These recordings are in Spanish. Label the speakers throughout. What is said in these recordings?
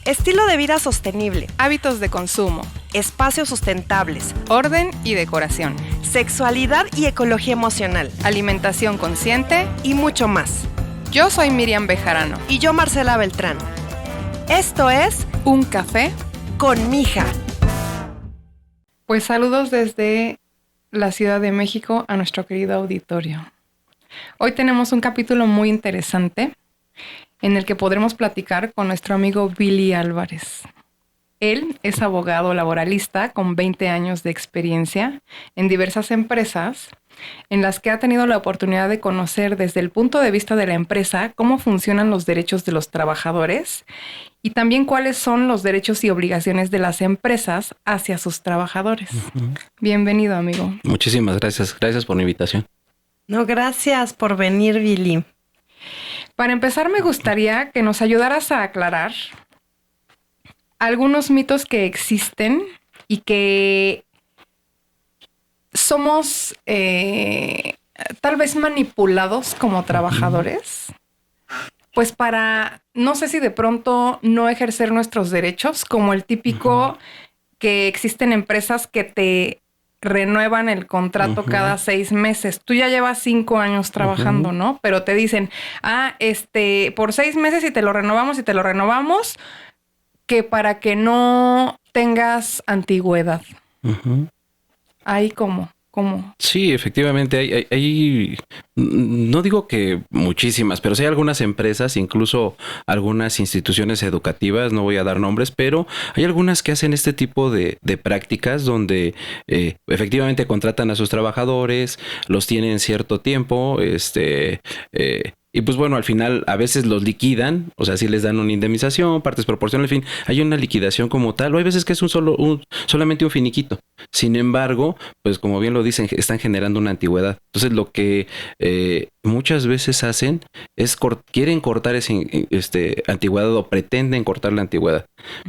Speaker 1: Estilo de vida sostenible,
Speaker 2: hábitos de consumo,
Speaker 1: espacios sustentables,
Speaker 2: orden y decoración,
Speaker 1: sexualidad y ecología emocional,
Speaker 2: alimentación consciente
Speaker 1: y mucho más.
Speaker 2: Yo soy Miriam Bejarano.
Speaker 1: Y yo Marcela Beltrán. Esto es
Speaker 2: Un Café
Speaker 1: con Mija.
Speaker 2: Pues saludos desde la Ciudad de México a nuestro querido auditorio. Hoy tenemos un capítulo muy interesante en el que podremos platicar con nuestro amigo Billy Álvarez. Él es abogado laboralista con 20 años de experiencia en diversas empresas en las que ha tenido la oportunidad de conocer desde el punto de vista de la empresa cómo funcionan los derechos de los trabajadores y también cuáles son los derechos y obligaciones de las empresas hacia sus trabajadores. Uh-huh. Bienvenido, amigo.
Speaker 3: Muchísimas gracias. Gracias por la invitación.
Speaker 1: No, gracias por venir, Billy.
Speaker 2: Para empezar, me gustaría que nos ayudaras a aclarar algunos mitos que existen y que somos tal vez manipulados como trabajadores, pues para, no sé si de pronto no ejercer nuestros derechos, como el típico que existen empresas que te renuevan el contrato cada 6 meses. Tú ya llevas 5 años trabajando, ¿no? Pero te dicen, por 6 meses y te lo renovamos, que para que no tengas antigüedad. Ahí ¿cómo?
Speaker 3: Sí, efectivamente, hay, no digo que muchísimas, pero sí hay algunas empresas, incluso algunas instituciones educativas, no voy a dar nombres, pero hay algunas que hacen este tipo de prácticas donde efectivamente contratan a sus trabajadores, los tienen cierto tiempo, y pues bueno, al final a veces los liquidan, o sea, sí les dan una indemnización, partes proporcionales, en fin, hay una liquidación como tal, o hay veces que es solamente un finiquito. Sin embargo, pues como bien lo dicen, están generando una antigüedad. Entonces lo que muchas veces hacen es quieren cortar ese antigüedad o pretenden cortar la antigüedad,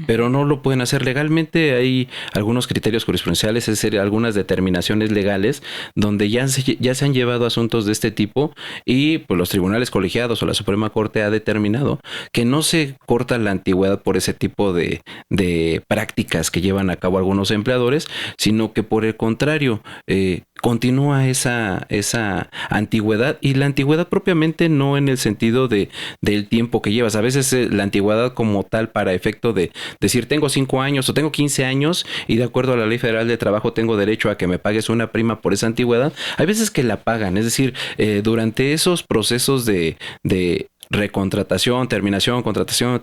Speaker 3: pero no lo pueden hacer legalmente. Hay algunos criterios jurisprudenciales, es decir, algunas determinaciones legales donde ya se han llevado asuntos de este tipo y pues los tribunales colegiados o la Suprema Corte ha determinado que no se corta la antigüedad por ese tipo de prácticas que llevan a cabo algunos empleadores, sino que por el contrario, continúa esa antigüedad, y la antigüedad propiamente no en el sentido del tiempo que llevas. A veces la antigüedad como tal para efecto de decir tengo 5 años o tengo 15 años y de acuerdo a la Ley Federal de Trabajo tengo derecho a que me pagues una prima por esa antigüedad. Hay veces que la pagan, es decir, durante esos procesos de recontratación, terminación, contratación,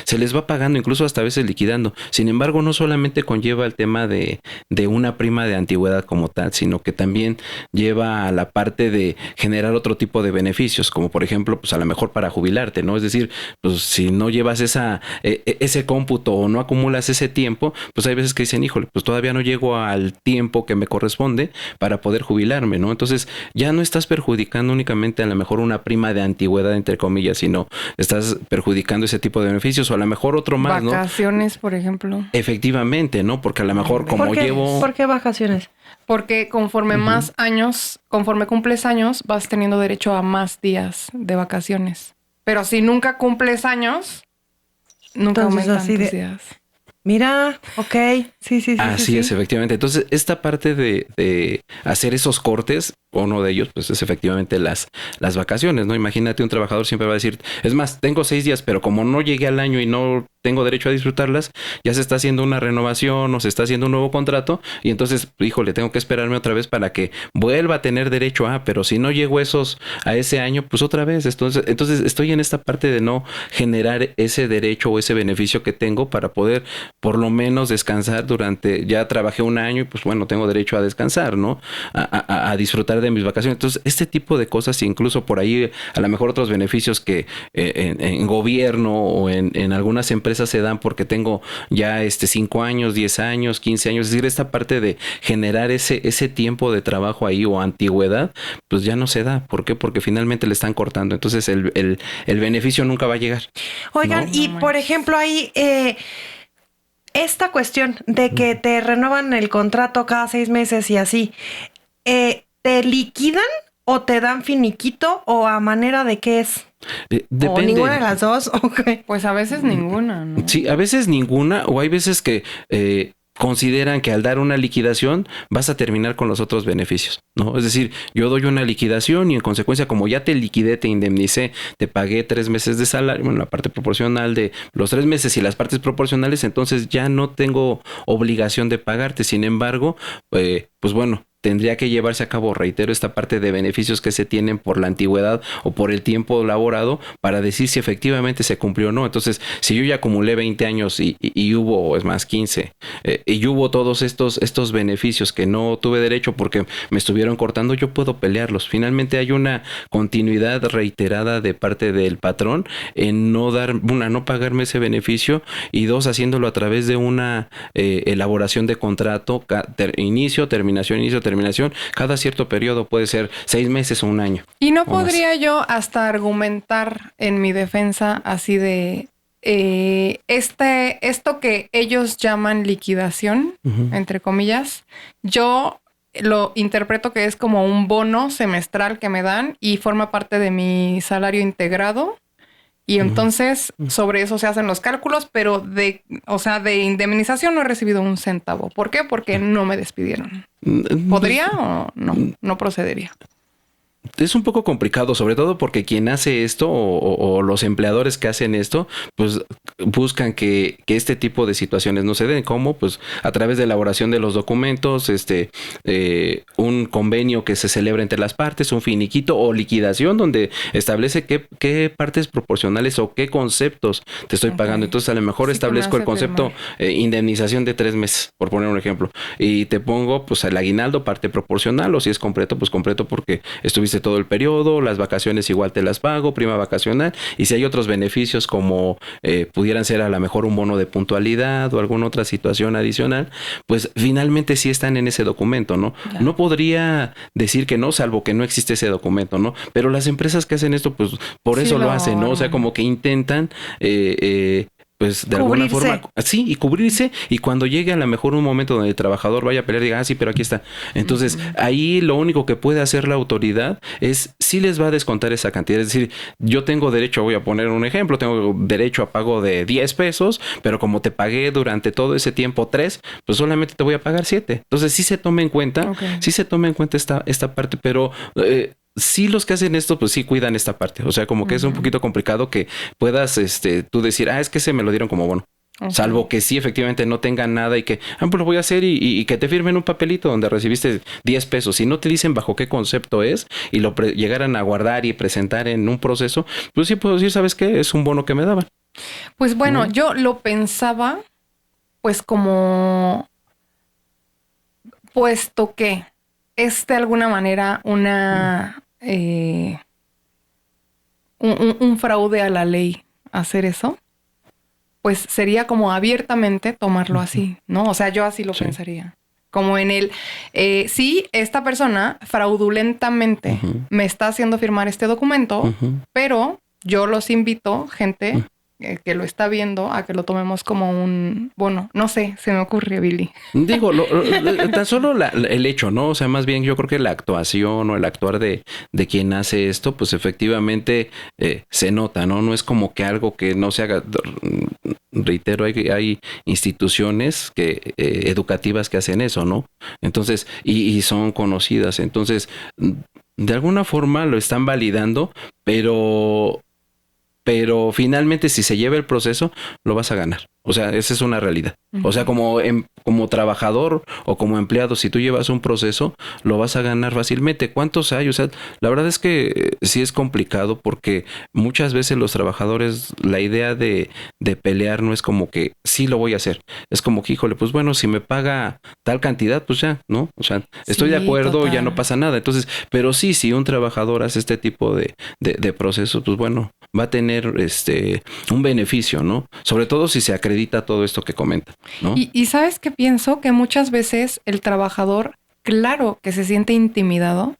Speaker 3: se les va pagando, incluso hasta a veces liquidando. Sin embargo, no solamente conlleva el tema de una prima de antigüedad como tal, sino que también lleva a la parte de generar otro tipo de beneficios, como por ejemplo, pues a lo mejor para jubilarte, ¿no? Es decir, pues si no llevas ese cómputo o no acumulas ese tiempo, pues hay veces que dicen, híjole, pues todavía no llego al tiempo que me corresponde para poder jubilarme, ¿no? Entonces, ya no estás perjudicando únicamente a lo mejor una prima de antigüedad entre comillas, sino estás perjudicando ese tipo de beneficios, o a lo mejor otro más, ¿no?
Speaker 2: Vacaciones, por ejemplo.
Speaker 3: Efectivamente, ¿no? Porque a lo mejor
Speaker 1: ¿Por qué vacaciones?
Speaker 2: Porque conforme más años, conforme cumples años, vas teniendo derecho a más días de vacaciones. Pero si nunca cumples años, nunca aumentan tus días.
Speaker 1: Mira, ok, sí.
Speaker 3: Así es, efectivamente. Entonces, esta parte de hacer esos cortes, uno de ellos, pues es efectivamente las vacaciones, ¿no? Imagínate, un trabajador siempre va a decir, es más, tengo 6 días, pero como no llegué al año y no tengo derecho a disfrutarlas, ya se está haciendo una renovación o se está haciendo un nuevo contrato, y entonces, híjole, tengo que esperarme otra vez para que vuelva a tener derecho pero si no llego a ese año, pues otra vez. Entonces estoy en esta parte de no generar ese derecho o ese beneficio que tengo para poder por lo menos descansar ya trabajé un año y pues bueno, tengo derecho a descansar, ¿no? A disfrutar de mis vacaciones. Entonces, este tipo de cosas, incluso por ahí a lo mejor otros beneficios que en gobierno o en algunas empresas se dan porque tengo ya 5 años, 10 años, 15 años, es decir, esta parte de generar ese tiempo de trabajo ahí o antigüedad, pues ya no se da. ¿Por qué? Porque finalmente le están cortando. Entonces, el beneficio nunca va a llegar.
Speaker 1: Oigan, ¿no? Y por ejemplo, ahí esta cuestión de que te renuevan el contrato cada 6 meses y así, ¿te liquidan o te dan finiquito o a manera de qué es.
Speaker 3: Depende.
Speaker 1: O ninguna de las dos. Okay.
Speaker 2: Pues a veces ninguna, ¿no?
Speaker 3: Sí, a veces ninguna, o hay veces que consideran que al dar una liquidación vas a terminar con los otros beneficios, ¿no? Es decir, yo doy una liquidación y en consecuencia, como ya te liquidé, te indemnicé, te pagué 3 meses de salario, bueno, la parte proporcional de los 3 meses y las partes proporcionales, entonces ya no tengo obligación de pagarte. Sin embargo, pues bueno, tendría que llevarse a cabo, reitero, esta parte de beneficios que se tienen por la antigüedad o por el tiempo laborado para decir si efectivamente se cumplió o no. Entonces, si yo ya acumulé 20 años y hubo, es más, 15, y hubo todos estos beneficios que no tuve derecho porque me estuvieron cortando, yo puedo pelearlos. Finalmente hay una continuidad reiterada de parte del patrón en no pagarme ese beneficio, y 2, haciéndolo a través de una elaboración de contrato, inicio, terminación, cada cierto periodo, puede ser 6 meses o un año.
Speaker 2: Y no podría yo hasta argumentar en mi defensa así de esto que ellos llaman liquidación, entre comillas, yo lo interpreto que es como un bono semestral que me dan y forma parte de mi salario integrado. Y entonces sobre eso se hacen los cálculos, pero de indemnización no he recibido un centavo. ¿Por qué? Porque no me despidieron. ¿Podría o no? No procedería.
Speaker 3: Es un poco complicado, sobre todo porque quien hace esto o los empleadores que hacen esto, pues buscan que este tipo de situaciones no se den. ¿Cómo? Pues a través de elaboración de los documentos, un convenio que se celebra entre las partes, un finiquito o liquidación donde establece qué partes proporcionales o qué conceptos te estoy pagando. Entonces a lo mejor establezco el concepto indemnización de 3 meses, por poner un ejemplo, y te pongo pues el aguinaldo parte proporcional, o si es completo, pues completo porque estuviste todo el periodo, las vacaciones igual te las pago, prima vacacional, y si hay otros beneficios como pudieran ser a lo mejor un bono de puntualidad o alguna otra situación adicional, pues finalmente sí están en ese documento, ¿no? Ya. No podría decir que no, salvo que no existe ese documento, ¿no? Pero las empresas que hacen esto, pues por eso lo hacen, ¿no? O sea, como que intentan pues de alguna forma, sí, y cubrirse, y cuando llegue a lo mejor un momento donde el trabajador vaya a pelear, diga, sí, pero aquí está. Entonces, ahí lo único que puede hacer la autoridad es sí les va a descontar esa cantidad. Es decir, yo tengo derecho, voy a poner un ejemplo, tengo derecho a pago de 10 pesos, pero como te pagué durante todo ese tiempo 3, pues solamente te voy a pagar 7. Entonces, sí se toma en cuenta, esta parte, pero sí, los que hacen esto, pues sí cuidan esta parte. O sea, como que es un poquito complicado que puedas tú decir, es que se me lo dieron como bono. Salvo que sí, efectivamente, no tengan nada y que, pues lo voy a hacer y que te firmen un papelito donde recibiste 10 pesos. Si no te dicen bajo qué concepto es y lo llegaran a guardar y presentar en un proceso, pues sí puedo decir, ¿sabes qué? Es un bono que me daban.
Speaker 2: Pues bueno, yo lo pensaba, pues como, puesto que es de alguna manera un fraude a la ley hacer eso, pues sería como abiertamente tomarlo así, ¿no? O sea, yo así lo pensaría. Como en el, sí, esta persona fraudulentamente me está haciendo firmar este documento, pero yo los invito, gente que lo está viendo, a que lo tomemos como un bono. No sé, se me ocurre, Billy.
Speaker 3: Digo, tan solo el hecho, ¿no? O sea, más bien yo creo que la actuación o el actuar de quien hace esto, pues efectivamente se nota, ¿no? No es como que algo que no se haga. Reitero, hay instituciones educativas que hacen eso, ¿no? Entonces, y son conocidas. Entonces, de alguna forma lo están validando, pero finalmente si se lleva el proceso, lo vas a ganar. O sea, esa es una realidad. O sea, como trabajador o como empleado, si tú llevas un proceso, lo vas a ganar fácilmente. ¿Cuántos hay? O sea, la verdad es que sí es complicado porque muchas veces los trabajadores, la idea de pelear no es como que sí lo voy a hacer. Es como que, híjole, pues bueno, si me paga tal cantidad, pues ya, ¿no? O sea, estoy de acuerdo, total. Ya no pasa nada. Entonces, pero sí, si un trabajador hace este tipo de procesos, pues bueno, va a tener un beneficio, ¿no? Sobre todo si se acredita todo esto que comenta, ¿no?
Speaker 2: Y ¿sabes qué pienso? Que muchas veces el trabajador, claro que se siente intimidado,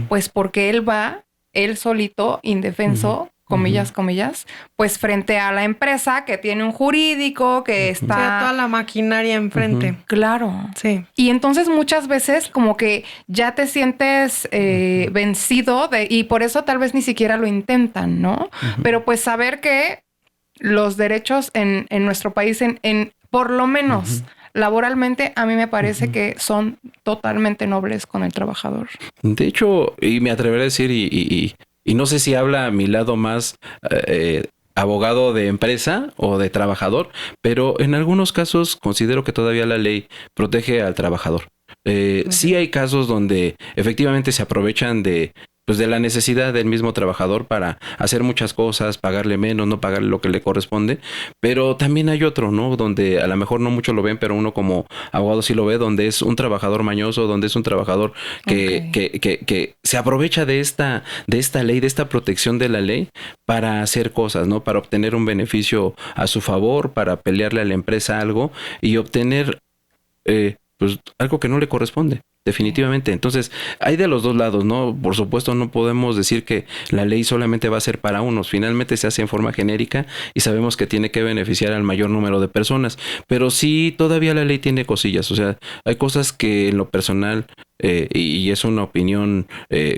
Speaker 2: pues porque él va, él solito, indefenso, comillas, pues frente a la empresa que tiene un jurídico, que está...
Speaker 1: toda la maquinaria enfrente.
Speaker 2: Claro.
Speaker 1: Sí.
Speaker 2: Y entonces muchas veces como que ya te sientes vencido y por eso tal vez ni siquiera lo intentan, ¿no? Pero pues saber que los derechos en nuestro país, por lo menos laboralmente, a mí me parece que son totalmente nobles con el trabajador.
Speaker 3: De hecho, y me atreveré a decir, y no sé si habla a mi lado más abogado de empresa o de trabajador, pero en algunos casos considero que todavía la ley protege al trabajador. Sí hay casos donde efectivamente se aprovechan de la necesidad del mismo trabajador para hacer muchas cosas, pagarle menos, no pagarle lo que le corresponde, pero también hay otro, ¿no? Donde a lo mejor no muchos lo ven, pero uno como abogado sí lo ve, donde es un trabajador mañoso, donde es un trabajador que se aprovecha de esta ley, de esta protección de la ley para hacer cosas, ¿no? Para obtener un beneficio a su favor, para pelearle a la empresa algo y obtener pues algo que no le corresponde. Definitivamente. Entonces, hay de los dos lados, ¿no? Por supuesto, no podemos decir que la ley solamente va a ser para unos. Finalmente se hace en forma genérica y sabemos que tiene que beneficiar al mayor número de personas. Pero sí, todavía la ley tiene cosillas. O sea, hay cosas que en lo personal, y es una opinión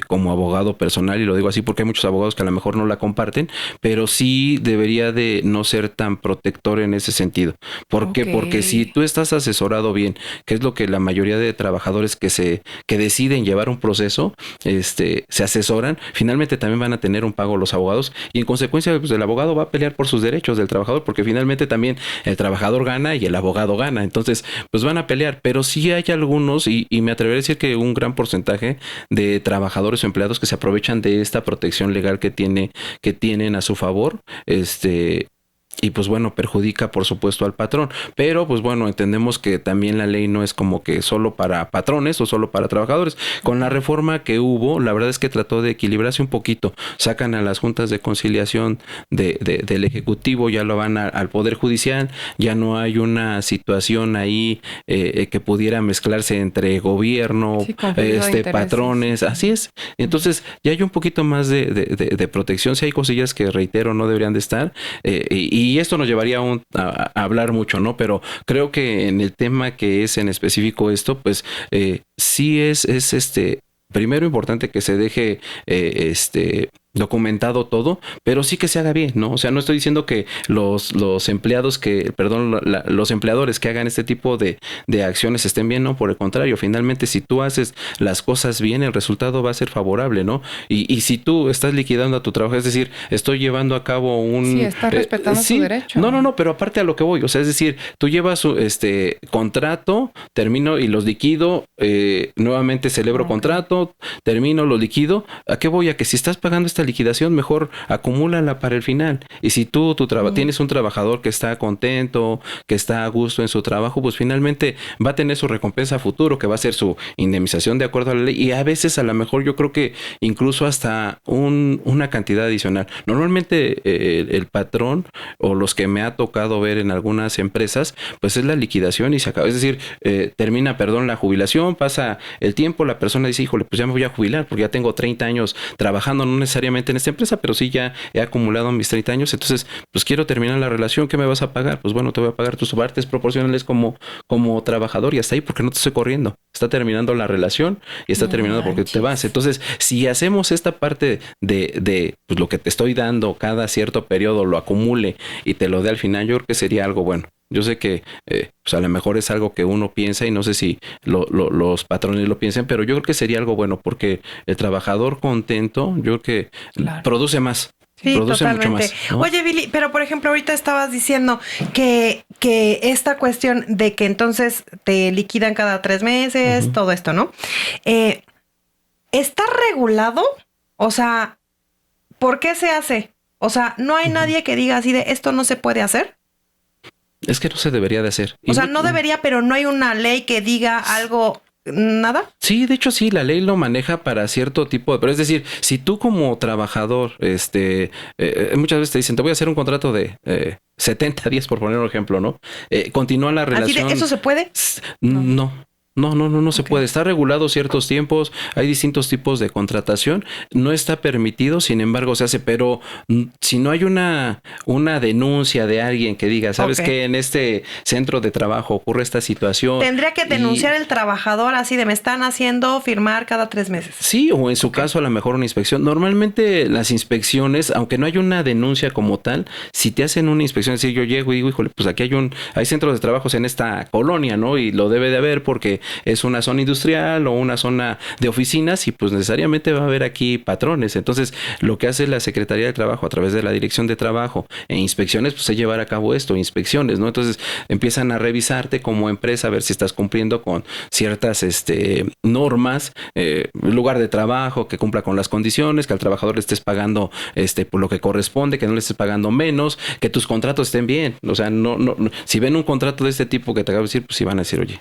Speaker 3: como abogado personal, y lo digo así porque hay muchos abogados que a lo mejor no la comparten, pero sí debería de no ser tan protector en ese sentido. ¿Por qué? Porque si tú estás asesorado bien, que es lo que la mayoría de trabajadores que deciden llevar un proceso, se asesoran, finalmente también van a tener un pago los abogados y en consecuencia pues el abogado va a pelear por sus derechos del trabajador porque finalmente también el trabajador gana y el abogado gana, entonces pues van a pelear, pero sí hay algunos y me atreveré a decir que un gran porcentaje de trabajadores o empleados que se aprovechan de esta protección legal que tienen a su favor, y pues bueno, perjudica por supuesto al patrón, pero pues bueno, entendemos que también la ley no es como que solo para patrones o solo para trabajadores. Con la reforma que hubo, la verdad es que trató de equilibrarse un poquito, sacan a las juntas de conciliación del Ejecutivo, ya lo van al Poder Judicial, ya no hay una situación ahí que pudiera mezclarse entre gobierno, patrones, así es. Entonces ya hay un poquito más de protección, si hay cosillas que reitero no deberían de estar, y esto nos llevaría a hablar mucho, ¿no? Pero creo que en el tema que es en específico esto, pues sí es primero importante que se deje documentado todo, pero sí que se haga bien, ¿no? O sea, no estoy diciendo que los empleadores que hagan este tipo de acciones estén bien, no, por el contrario, finalmente si tú haces las cosas bien, el resultado va a ser favorable, ¿no? Y si tú estás liquidando a tu trabajo, es decir, estoy llevando a cabo
Speaker 2: Sí, estás respetando su derecho.
Speaker 3: No, pero aparte a lo que voy, o sea, es decir, tú llevas contrato, termino y los liquido, nuevamente celebro contrato, termino, lo liquido, ¿a qué voy? A que si estás pagando esta liquidación, mejor acumúlala para el final. Y si tú tienes un trabajador que está contento, que está a gusto en su trabajo, pues finalmente va a tener su recompensa a futuro, que va a ser su indemnización de acuerdo a la ley. Y a veces, a lo mejor, yo creo que incluso hasta una cantidad adicional. Normalmente el patrón o los que me ha tocado ver en algunas empresas, pues es la liquidación y se acaba. Es decir, termina, la jubilación, pasa el tiempo, la persona dice, híjole, pues ya me voy a jubilar porque ya tengo 30 años trabajando, no necesariamente en esta empresa, pero sí ya he acumulado mis 30 años, entonces pues quiero terminar la relación, ¿qué me vas a pagar? Pues bueno, te voy a pagar tus partes proporcionales como trabajador y hasta ahí porque no te estoy corriendo, está terminando la relación y está terminando porque te vas. Entonces, si hacemos esta parte de pues lo que te estoy dando cada cierto periodo, lo acumule y te lo dé al final, yo creo que sería algo bueno. Yo sé que pues a lo mejor es algo que uno piensa y no sé si los patrones lo piensan, pero yo creo que sería algo bueno porque el trabajador contento, yo creo que produce más.
Speaker 1: Sí,
Speaker 3: produce
Speaker 1: totalmente.
Speaker 3: Mucho más, ¿no?
Speaker 1: Oye, Billy, pero por ejemplo, ahorita estabas diciendo que esta cuestión de que entonces te liquidan cada 3 meses, todo esto, ¿no? ¿Está regulado? O sea, ¿por qué se hace? O sea, ¿no hay nadie que diga así de esto no se puede hacer?
Speaker 3: Es que no se debería de hacer.
Speaker 1: O sea, no debería, pero no hay una ley que diga algo, nada.
Speaker 3: Sí, de hecho sí, la ley lo maneja para cierto tipo de... Pero es decir, si tú como trabajador, muchas veces te dicen, te voy a hacer un contrato de 70 días, por poner un ejemplo, ¿no? Continúa la relación...
Speaker 1: ¿Eso se puede?
Speaker 3: No. No se puede. Está regulado ciertos tiempos, hay distintos tipos de contratación, no está permitido, sin embargo se hace, pero si no hay una denuncia de alguien que diga, ¿sabes qué? En este centro de trabajo ocurre esta situación.
Speaker 1: Tendría que denunciar el trabajador así de me están haciendo firmar cada 3 meses.
Speaker 3: Sí, o en su caso a lo mejor una inspección. Normalmente las inspecciones, aunque no hay una denuncia como tal, si te hacen una inspección, es decir, yo llego y digo, híjole, pues aquí hay centros de trabajos en esta colonia, ¿no? Y lo debe de haber porque es una zona industrial o una zona de oficinas y pues necesariamente va a haber aquí patrones. Entonces, lo que hace la Secretaría de Trabajo a través de la Dirección de Trabajo e inspecciones, pues es llevar a cabo esto, inspecciones, ¿no? Entonces, empiezan a revisarte como empresa a ver si estás cumpliendo con ciertas normas, lugar de trabajo, que cumpla con las condiciones, que al trabajador le estés pagando por lo que corresponde, que no le estés pagando menos, que tus contratos estén bien. O sea, no, si ven un contrato de este tipo que te acabo de decir, pues sí van a decir, oye,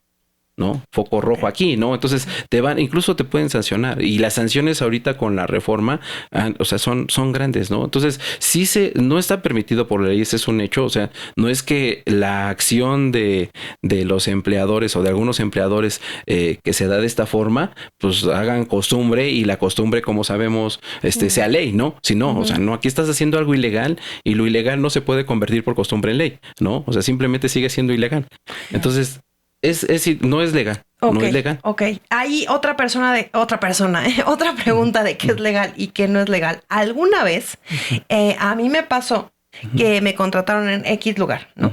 Speaker 3: ¿no? Foco rojo aquí, ¿no? Entonces incluso te pueden sancionar. Y las sanciones ahorita con la reforma, o sea, son grandes, ¿no? Entonces, no está permitido por ley, ese es un hecho. O sea, no es que la acción de los empleadores o de algunos empleadores que se da de esta forma, pues hagan costumbre y la costumbre, como sabemos, sea ley, ¿no? Si no, o sea, no, aquí estás haciendo algo ilegal y lo ilegal no se puede convertir por costumbre en ley, ¿no? O sea, simplemente sigue siendo ilegal. Entonces, no es legal.
Speaker 1: Okay,
Speaker 3: no es legal.
Speaker 1: Ok. Hay otra pregunta de qué es legal y qué no es legal. Alguna vez a mí me pasó que me contrataron en X lugar, ¿no?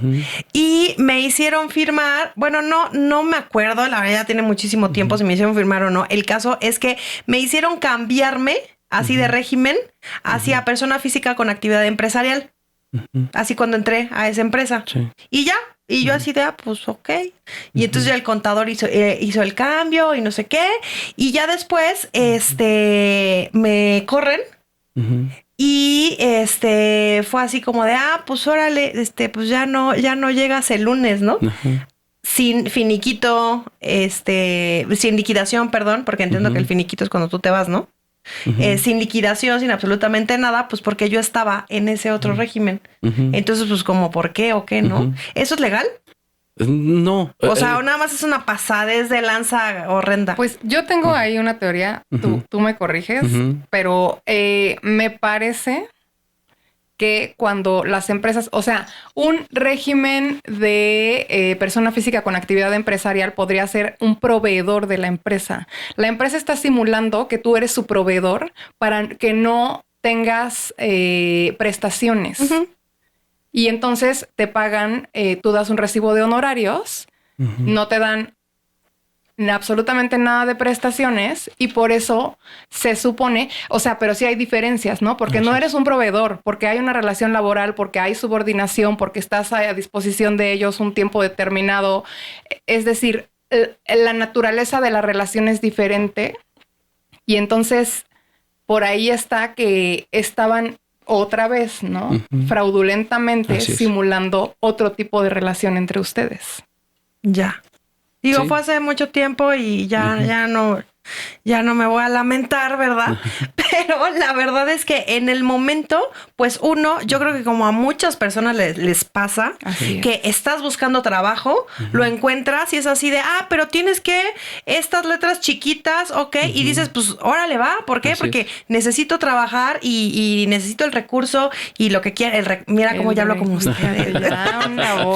Speaker 1: Y me hicieron firmar, bueno, no me acuerdo, la verdad ya tiene muchísimo tiempo si me hicieron firmar o no. El caso es que me hicieron cambiarme así de régimen hacia persona física con actividad empresarial. Así cuando entré a esa empresa. Sí. Y ya. Y yo así de, pues ok. Y entonces ya el contador hizo el cambio y no sé qué. Y ya después, me corren. Y fue así como de, pues órale, pues ya no llegas el lunes, ¿no? Sin finiquito, sin liquidación, perdón, porque entiendo que el finiquito es cuando tú te vas, ¿no? Sin liquidación, sin absolutamente nada, pues porque yo estaba en ese otro régimen. Entonces, pues como por qué o qué, ¿no? ¿Eso es legal?
Speaker 3: No.
Speaker 1: O sea, nada más es una pasadez de lanza horrenda.
Speaker 2: Pues yo tengo ahí una teoría, tú me corriges, pero me parece que cuando las empresas, o sea, un régimen de persona física con actividad empresarial podría ser un proveedor de la empresa. La empresa está simulando que tú eres su proveedor para que no tengas prestaciones. Y entonces te pagan, tú das un recibo de honorarios, no te dan absolutamente nada de prestaciones y por eso se supone, o sea, pero sí hay diferencias, ¿no? Porque no eres un proveedor, porque hay una relación laboral, porque hay subordinación, porque estás a disposición de ellos un tiempo determinado. Es decir, la naturaleza de la relación es diferente y entonces por ahí está que estaban otra vez, ¿no? Fraudulentamente simulando otro tipo de relación entre ustedes.
Speaker 1: Ya. Digo, fue hace mucho tiempo y ya no me voy a lamentar, ¿verdad? Pero la verdad es que en el momento, pues yo creo que como a muchas personas les pasa, que estás buscando trabajo, lo encuentras y es así de, pero tienes que estas letras chiquitas, ok, y dices, pues órale, va, ¿por qué? Porque necesito trabajar y necesito el recurso y lo que quiera, mira cómo ya hablo como usted.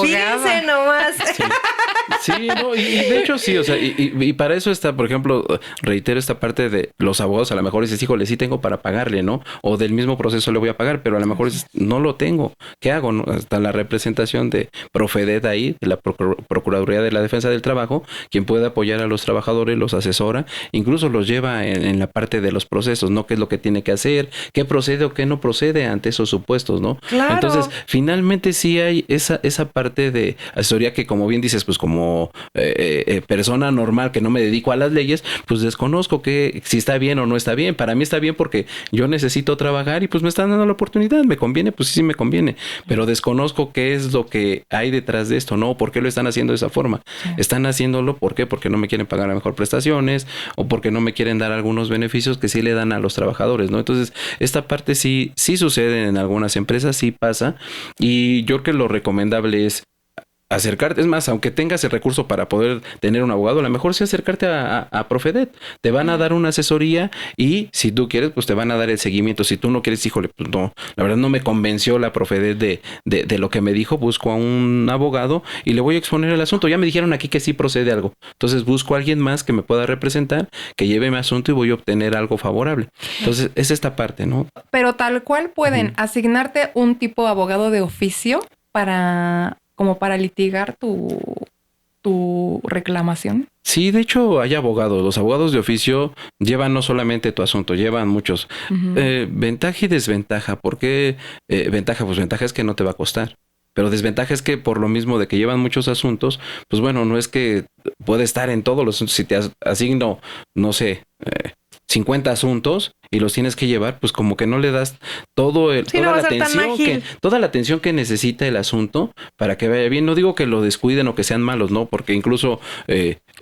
Speaker 1: Fíjense nomás.
Speaker 3: Sí, no, y de hecho sí, o sea, y para eso está, por ejemplo, reitero esta parte de los abogados, a lo mejor dices, híjole, sí tengo para pagarle, ¿no? O del mismo proceso le voy a pagar, pero a lo mejor dices, no lo tengo. ¿Qué hago? ¿No? Hasta la representación de Profedet ahí, de la Procuraduría de la Defensa del Trabajo, quien puede apoyar a los trabajadores, los asesora, incluso los lleva en la parte de los procesos, ¿no? ¿Qué es lo que tiene que hacer? ¿Qué procede o qué no procede ante esos supuestos, ¿no?
Speaker 1: Claro.
Speaker 3: Entonces, finalmente sí hay esa parte de asesoría que, como bien dices, pues como persona normal que no me dedico a las leyes, pues desconozco que si está bien o no está bien. Para mí está bien porque yo necesito trabajar y pues me están dando la oportunidad. ¿Me conviene? Pues sí me conviene. Pero desconozco qué es lo que hay detrás de esto, ¿no? ¿Por qué lo están haciendo de esa forma? Están haciéndolo, ¿por qué? Porque no me quieren pagar a mejor prestaciones o porque no me quieren dar algunos beneficios que sí le dan a los trabajadores, ¿no? Entonces, esta parte sí sucede en algunas empresas, sí pasa. Y yo creo que lo recomendable es acercarte, es más, aunque tengas el recurso para poder tener un abogado, a lo mejor sí acercarte a Profedet. Te van a dar una asesoría y si tú quieres, pues te van a dar el seguimiento. Si tú no quieres, híjole, pues no, la verdad no me convenció la Profedet de lo que me dijo, busco a un abogado y le voy a exponer el asunto. Ya me dijeron aquí que sí procede algo. Entonces busco a alguien más que me pueda representar, que lleve mi asunto y voy a obtener algo favorable. Entonces es esta parte, ¿no?
Speaker 2: Pero tal cual pueden asignarte un tipo de abogado de oficio como para litigar tu reclamación.
Speaker 3: Sí, de hecho hay abogados. Los abogados de oficio llevan no solamente tu asunto, llevan muchos. Ventaja y desventaja. ¿Por qué ventaja? Pues ventaja es que no te va a costar. Pero desventaja es que por lo mismo de que llevan muchos asuntos, pues bueno, no es que puede estar en todos los asuntos. Si te asigno, no sé, 50 asuntos y los tienes que llevar, pues como que no le das toda la atención que necesita el asunto para que vaya bien. No digo que lo descuiden o que sean malos, no, porque incluso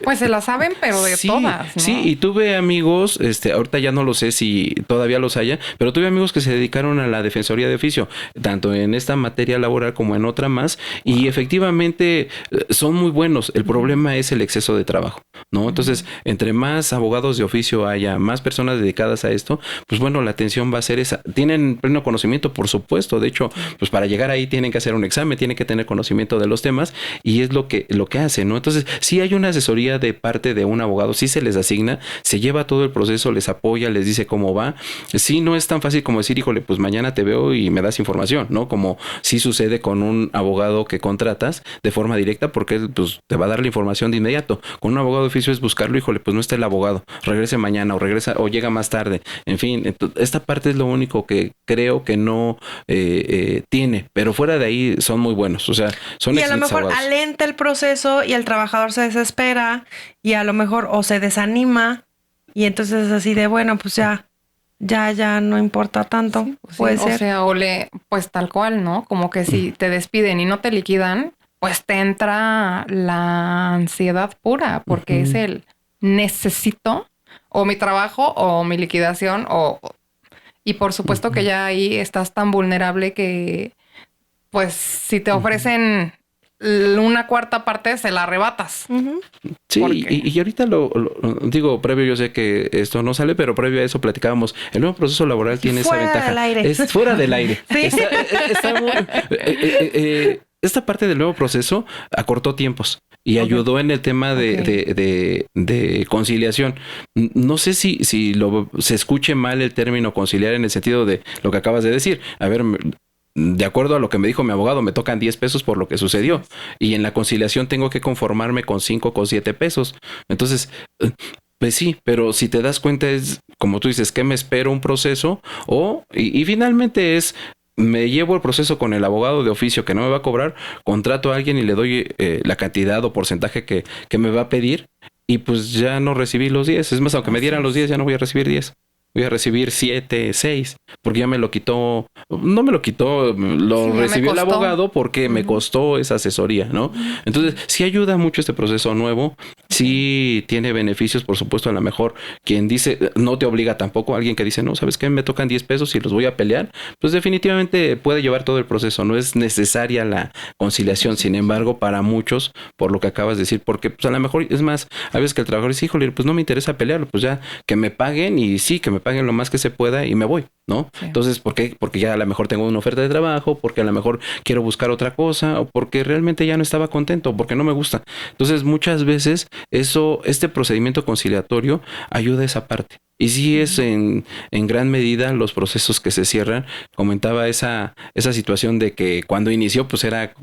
Speaker 2: pues se la saben, pero de todas, ¿no?
Speaker 3: Sí, y tuve amigos, ahorita ya no lo sé si todavía los haya, pero tuve amigos que se dedicaron a la defensoría de oficio, tanto en esta materia laboral como en otra más, y efectivamente son muy buenos. El problema es el exceso de trabajo, ¿no? Entonces, entre más abogados de oficio haya, más personas dedicadas a esto, pues bueno, la atención va a ser esa. Tienen pleno conocimiento, por supuesto. De hecho, pues para llegar ahí tienen que hacer un examen, tienen que tener conocimiento de los temas y es lo que hacen, ¿no? Entonces, sí hay una asesoría de parte de un abogado, sí se les asigna, se lleva todo el proceso, les apoya, les dice cómo va. Sí, no es tan fácil como decir, híjole, pues mañana te veo y me das información, ¿no? Como sí sucede con un abogado que contratas de forma directa porque pues te va a dar la información de inmediato. Con un abogado de oficio es buscarlo, híjole, pues no está el abogado, regrese mañana o llega más tarde. En fin, esta parte es lo único que creo que no tiene, pero fuera de ahí son muy buenos, o sea, son
Speaker 1: y a lo mejor
Speaker 3: abogados.
Speaker 1: Alenta el proceso y el trabajador se desespera y a lo mejor o se desanima y entonces es así de bueno, pues ya no importa tanto.
Speaker 2: Sí, pues
Speaker 1: puede
Speaker 2: sí,
Speaker 1: ser.
Speaker 2: O sea, pues tal cual, ¿no? Como que si te despiden y no te liquidan, pues te entra la ansiedad pura, porque es el necesito o mi trabajo o mi liquidación y por supuesto que ya ahí estás tan vulnerable que pues si te ofrecen una cuarta parte se la arrebatas.
Speaker 3: Sí, y ahorita lo digo, previo, yo sé que esto no sale, pero previo a eso platicábamos, el nuevo proceso laboral tiene esa ventaja.
Speaker 1: Del aire.
Speaker 3: Es fuera del aire.
Speaker 1: Sí.
Speaker 3: Está muy, esta parte del nuevo proceso acortó tiempos y ayudó en el tema de conciliación. No sé si se escuche mal el término conciliar en el sentido de lo que acabas de decir. A ver, de acuerdo a lo que me dijo mi abogado, me tocan 10 pesos por lo que sucedió. Y en la conciliación tengo que conformarme con 5, con 7 pesos. Entonces, pues sí, pero si te das cuenta es, como tú dices, que me espero un proceso y finalmente es, me llevo el proceso con el abogado de oficio que no me va a cobrar, contrato a alguien y le doy la cantidad o porcentaje que me va a pedir y pues ya no recibí los 10. Es más, aunque me dieran los 10, ya no voy a recibir 10. Voy a recibir 7, 6, porque ya me lo quitó, no me lo quitó, lo recibió el abogado porque me costó esa asesoría, ¿no? Entonces, sí ayuda mucho este proceso nuevo, sí tiene beneficios, por supuesto, a lo mejor quien dice, no te obliga tampoco, alguien que dice, no, ¿sabes qué? Me tocan 10 pesos y los voy a pelear, pues definitivamente puede llevar todo el proceso, no es necesaria la conciliación, sin embargo, para muchos, por lo que acabas de decir, porque pues a lo mejor, es más, a veces que el trabajador dice, híjole, pues no me interesa pelearlo, pues ya que me paguen y sí, que me paguen lo más que se pueda y me voy, ¿no? Sí. Entonces, ¿por qué? Porque ya a lo mejor tengo una oferta de trabajo, porque a lo mejor quiero buscar otra cosa, o porque realmente ya no estaba contento, porque no me gusta. Entonces, muchas veces este procedimiento conciliatorio ayuda a esa parte. Y sí es en gran medida los procesos que se cierran. Comentaba esa situación de que cuando inició, pues era,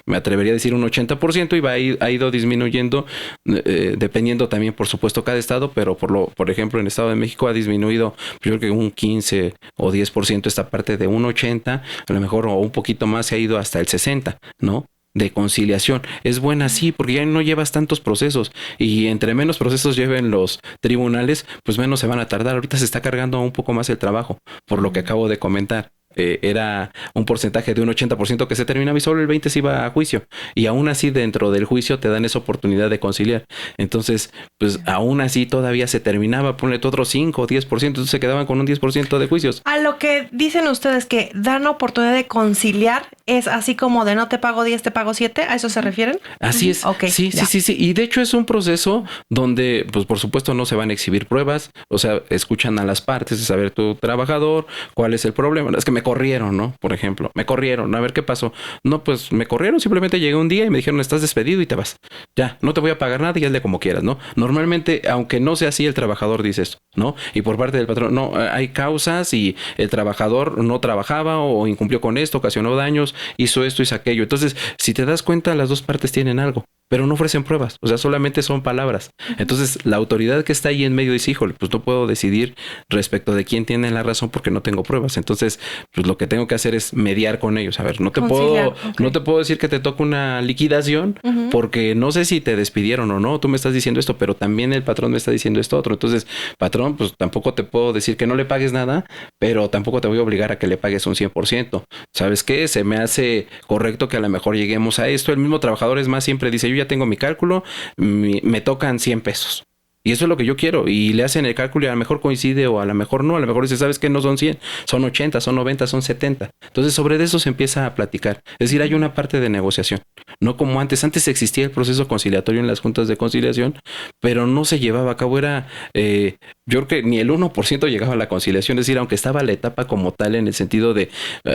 Speaker 3: me atrevería a decir un 80% y ha ido disminuyendo, dependiendo también, por supuesto, cada estado, pero por ejemplo, en el Estado de México ha disminuido, yo creo que un 15 o 10% esta parte de un 80, a lo mejor o un poquito más se ha ido hasta el 60, ¿no? De conciliación. Es buena sí, porque ya no llevas tantos procesos y entre menos procesos lleven los tribunales, pues menos se van a tardar. Ahorita se está cargando un poco más el trabajo, por lo que acabo de comentar. era un porcentaje de un 80% que se terminaba y solo el 20% se iba a juicio. Y aún así dentro del juicio te dan esa oportunidad de conciliar. Entonces, pues aún así todavía se terminaba, ponle tú otro 5 o 10%, entonces se quedaban con un 10% de juicios.
Speaker 1: A lo que dicen ustedes que dan oportunidad de conciliar es así como de no te pago 10, te pago 7, ¿a eso se refieren?
Speaker 3: Así es.
Speaker 1: Ok,
Speaker 3: sí. Y de hecho es un proceso donde, pues por supuesto no se van a exhibir pruebas, o sea, escuchan a las partes de saber tu trabajador, cuál es el problema. Es que me corrieron, ¿no? Por ejemplo, me corrieron, a ver qué pasó. No, pues me corrieron, simplemente llegué un día y me dijeron, estás despedido y te vas. Ya, no te voy a pagar nada y hazle como quieras, ¿no? Normalmente, aunque no sea así, el trabajador dice esto, ¿no? Y por parte del patrón, no, hay causas y el trabajador no trabajaba o incumplió con esto, ocasionó daños, hizo esto, hizo aquello. Entonces, si te das cuenta, las dos partes tienen algo, pero no ofrecen pruebas, o sea, solamente son palabras. Entonces, la autoridad que está ahí en medio dice, híjole, pues no puedo decidir respecto de quién tiene la razón porque no tengo pruebas. Entonces, pues lo que tengo que hacer es mediar con ellos. A ver, no te puedo decir que te toque una liquidación porque no sé si te despidieron o no. Tú me estás diciendo esto, pero también el patrón me está diciendo esto otro. Entonces, patrón, pues tampoco te puedo decir que no le pagues nada, pero tampoco te voy a obligar a que le pagues un 100%. ¿Sabes qué? Se me hace correcto que a lo mejor lleguemos a esto. El mismo trabajador, es más, siempre dice, yo ya tengo mi cálculo, me tocan 100 pesos. Y eso es lo que yo quiero. Y le hacen el cálculo y a lo mejor coincide o a lo mejor no. A lo mejor dice, ¿sabes qué? No son 100, son 80, son 90, son 70. Entonces sobre eso se empieza a platicar. Es decir, hay una parte de negociación. No como antes. Antes existía el proceso conciliatorio en las juntas de conciliación, pero no se llevaba a cabo. Era, yo creo que ni el 1% llegaba a la conciliación. Es decir, aunque estaba la etapa como tal en el sentido de,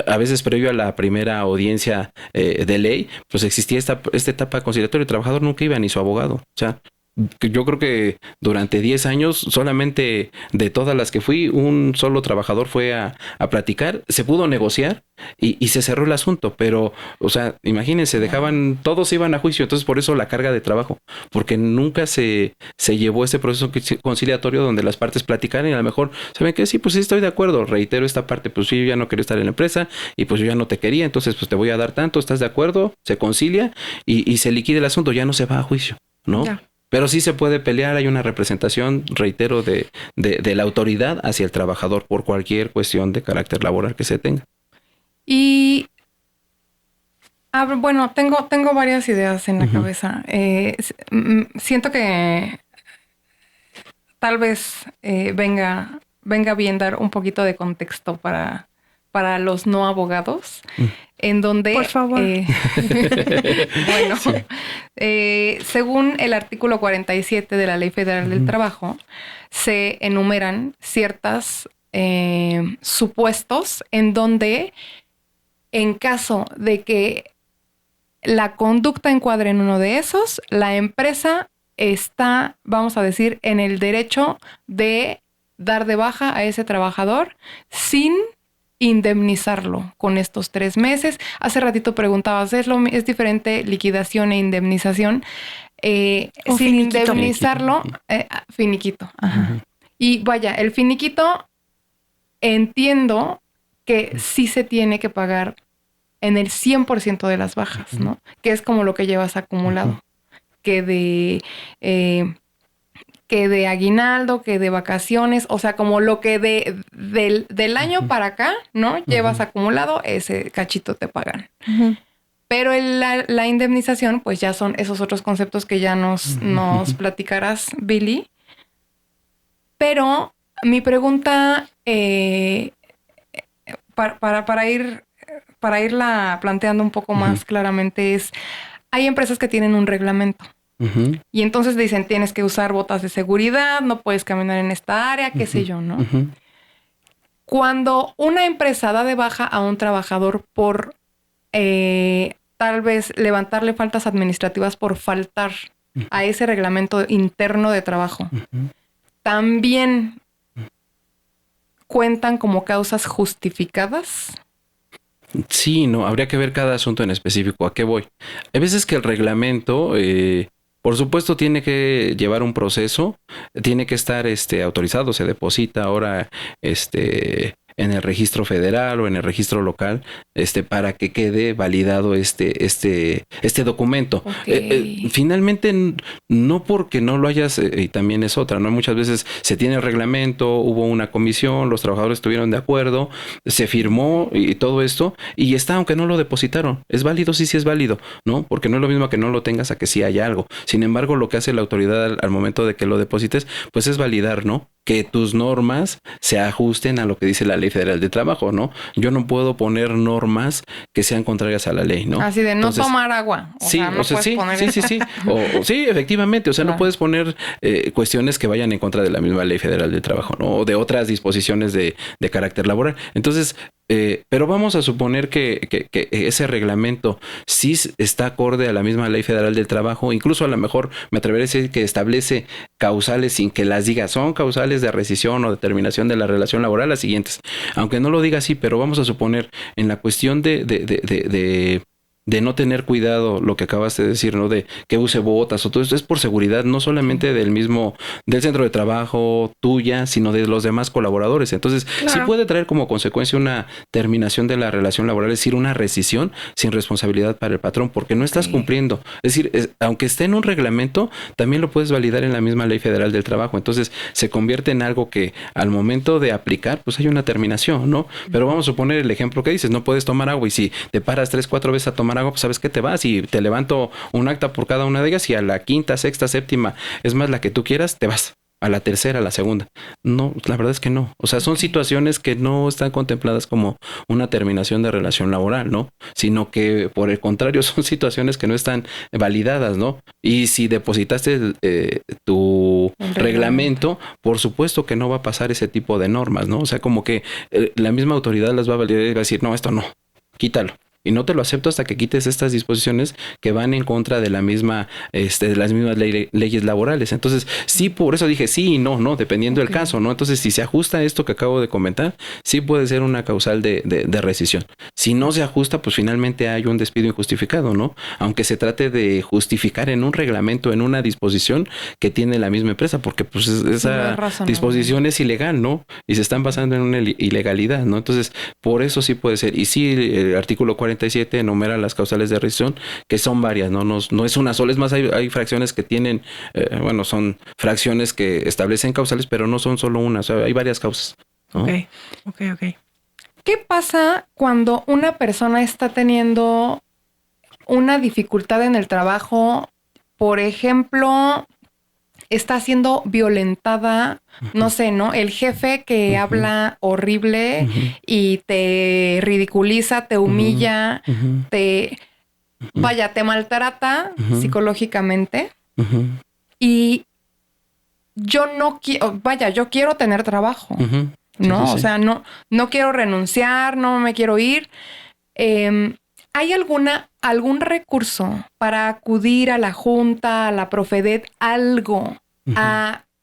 Speaker 3: a veces previo a la primera audiencia de ley, pues existía esta etapa conciliatoria. El trabajador nunca iba ni su abogado. O sea, yo creo que durante 10 años, solamente de todas las que fui, un solo trabajador fue a platicar, se pudo negociar y se cerró el asunto. Pero, o sea, imagínense, todos iban a juicio. Entonces, por eso la carga de trabajo, porque nunca se llevó ese proceso conciliatorio donde las partes platicaran y a lo mejor, ¿saben qué? Sí, pues sí, estoy de acuerdo. Reitero esta parte, pues sí, yo ya no quería estar en la empresa y pues yo ya no te quería. Entonces, pues te voy a dar tanto, ¿estás de acuerdo? Se concilia y se liquida el asunto, ya no se va a juicio, ¿no? Ya. Pero sí se puede pelear, hay una representación, reitero, de la autoridad hacia el trabajador por cualquier cuestión de carácter laboral que se tenga.
Speaker 2: Y bueno, tengo varias ideas en la cabeza. Siento que tal vez venga bien dar un poquito de contexto para los no abogados, en donde...
Speaker 1: Por favor.
Speaker 2: Bueno, sí. Según el artículo 47 de la Ley Federal del Trabajo, se enumeran ciertos supuestos en donde, en caso de que la conducta encuadre en uno de esos, la empresa está, vamos a decir, en el derecho de dar de baja a ese trabajador sin indemnizarlo con estos 3 meses. Hace ratito preguntabas, ¿es diferente liquidación e indemnización? Sin finiquito. Indemnizarlo, finiquito. Ajá. Y vaya, el finiquito entiendo que sí se tiene que pagar en el 100% de las bajas, ¿no? Que es como lo que llevas acumulado. Que de aguinaldo, que de vacaciones, o sea, como lo que del año para acá, ¿no? Llevas acumulado, ese cachito te pagan. Pero la indemnización, pues ya son esos otros conceptos que ya nos platicarás, Billy. Pero mi pregunta, para irla planteando un poco más claramente es, hay empresas que tienen un reglamento. Y entonces dicen, tienes que usar botas de seguridad, no puedes caminar en esta área, qué sé yo, ¿no? Cuando una empresa da de baja a un trabajador por tal vez levantarle faltas administrativas por faltar a ese reglamento interno de trabajo, ¿también cuentan como causas justificadas?
Speaker 3: Sí, no, habría que ver cada asunto en específico. ¿A qué voy? Hay veces que el reglamento, por supuesto, tiene que llevar un proceso, tiene que estar autorizado, se deposita ahora en el registro federal o en el registro local, para que quede validado este documento.
Speaker 2: Ok.
Speaker 3: Finalmente, no porque no lo hayas, y también es otra, ¿no? Muchas veces se tiene el reglamento, hubo una comisión, los trabajadores estuvieron de acuerdo, se firmó y todo esto, y está, aunque no lo depositaron. ¿Es válido? Sí, sí es válido, ¿no? Porque no es lo mismo que no lo tengas a que sí haya algo. Sin embargo, lo que hace la autoridad al momento de que lo deposites, pues es validar, ¿no? Que tus normas se ajusten a lo que dice la Ley Federal de Trabajo, ¿no? Yo no puedo poner normas que sean contrarias a la ley, ¿no?
Speaker 2: Así de no
Speaker 3: Entonces,
Speaker 2: tomar agua.
Speaker 3: sí,
Speaker 2: No puedes
Speaker 3: sí,
Speaker 2: poner
Speaker 3: sí, sí, sí. O sí, efectivamente. O sea,
Speaker 2: Claro.
Speaker 3: no puedes poner cuestiones que vayan en contra de la misma Ley Federal de Trabajo, ¿no? O de otras disposiciones de carácter laboral. Entonces, pero vamos a suponer que ese reglamento sí está acorde a la misma Ley Federal del Trabajo. Incluso a lo mejor me atreveré a decir que establece causales sin que las diga. Son causales de rescisión o de terminación de la relación laboral las siguientes. Aunque no lo diga así, pero vamos a suponer en la cuestión de no tener cuidado, lo que acabas de decir, ¿no? De que use botas o todo esto es por seguridad, no solamente del centro de trabajo tuya, sino de los demás colaboradores. Entonces,
Speaker 1: Claro.
Speaker 3: sí puede traer como consecuencia una terminación de la relación laboral, es decir, una rescisión sin responsabilidad para el patrón, porque no estás cumpliendo. Es decir, aunque esté en un reglamento, también lo puedes validar en la misma Ley Federal del Trabajo. Entonces, se convierte en algo que al momento de aplicar, pues hay una terminación, ¿no? Pero vamos a suponer el ejemplo que dices, no puedes tomar agua y si te paras 3-4 veces a tomar agua, pues sabes que te vas y te levanto un acta por cada una de ellas y a la quinta, sexta, séptima, es más la que tú quieras, te vas. A la tercera, a la segunda. No, la verdad es que no. O sea, son situaciones que no están contempladas como una terminación de relación laboral, ¿no? Sino que, por el contrario, son situaciones que no están validadas, ¿no? Y si depositaste tu reglamento, por supuesto que no va a pasar ese tipo de normas, ¿no? O sea, como que la misma autoridad las va a validar y va a decir, no, esto no, quítalo. Y no te lo acepto hasta que quites estas disposiciones que van en contra de la misma, de las mismas leyes laborales. Entonces, sí, por eso dije sí y no, dependiendo del caso, ¿no? Entonces, si se ajusta a esto que acabo de comentar, sí puede ser una causal de rescisión. Si no se ajusta, pues finalmente hay un despido injustificado, ¿no? Aunque se trate de justificar en un reglamento, en una disposición que tiene la misma empresa, porque pues esa disposición es ilegal, ¿no? Y se están basando en una ilegalidad, ¿no? Entonces, por eso sí puede ser. Y sí, el artículo 47 enumera las causales de rescisión, que son varias, no es una sola. Es más, hay fracciones que tienen, son fracciones que establecen causales, pero no son solo una, o sea, hay varias causas, ¿no?
Speaker 1: Ok.
Speaker 2: ¿Qué pasa cuando una persona está teniendo una dificultad en el trabajo? Por ejemplo, está siendo violentada, no sé, ¿no? El jefe que habla horrible y te ridiculiza, te humilla, te maltrata psicológicamente. Y yo no quiero, yo quiero tener trabajo, ¿no?
Speaker 3: Sí.
Speaker 2: O sea, no quiero renunciar, no me quiero ir. ¿Hay algún recurso para acudir a la Junta, a la Profedet, algo?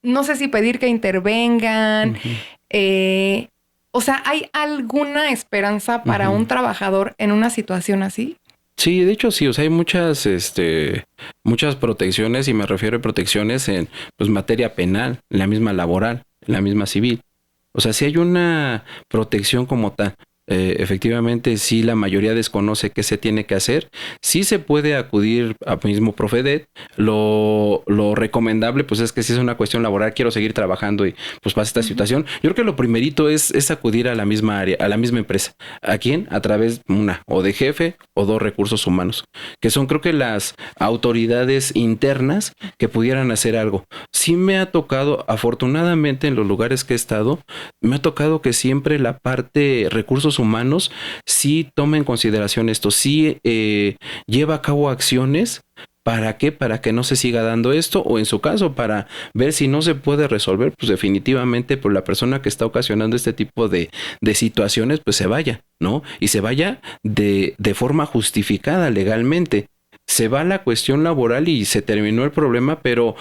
Speaker 2: No sé si pedir que intervengan. O sea, ¿hay alguna esperanza para un trabajador en una situación así?
Speaker 3: Sí, de hecho sí, o sea, hay muchas protecciones, y me refiero a protecciones en materia penal, en la misma laboral, en la misma civil. O sea, sí hay una protección como tal. Efectivamente, sí, la mayoría desconoce qué se tiene que hacer. Sí se puede acudir al mismo Profedet. Lo recomendable, pues, es que si es una cuestión laboral, quiero seguir trabajando y pues pasa esta situación. Yo creo que lo primerito es acudir a la misma área, a la misma empresa. ¿A quién? A través o de jefe o dos recursos humanos, que son, creo que, las autoridades internas que pudieran hacer algo. Sí me ha tocado, afortunadamente, en los lugares que he estado, me ha tocado que siempre la parte recursos humanos sí toma en consideración esto, sí lleva a cabo acciones. ¿Para qué? Para que no se siga dando esto, o en su caso, para ver si no se puede resolver, pues definitivamente por la persona que está ocasionando este tipo de situaciones, pues se vaya, ¿no? Y se vaya de forma justificada legalmente. se va la cuestión laboral y se terminó el problema, pero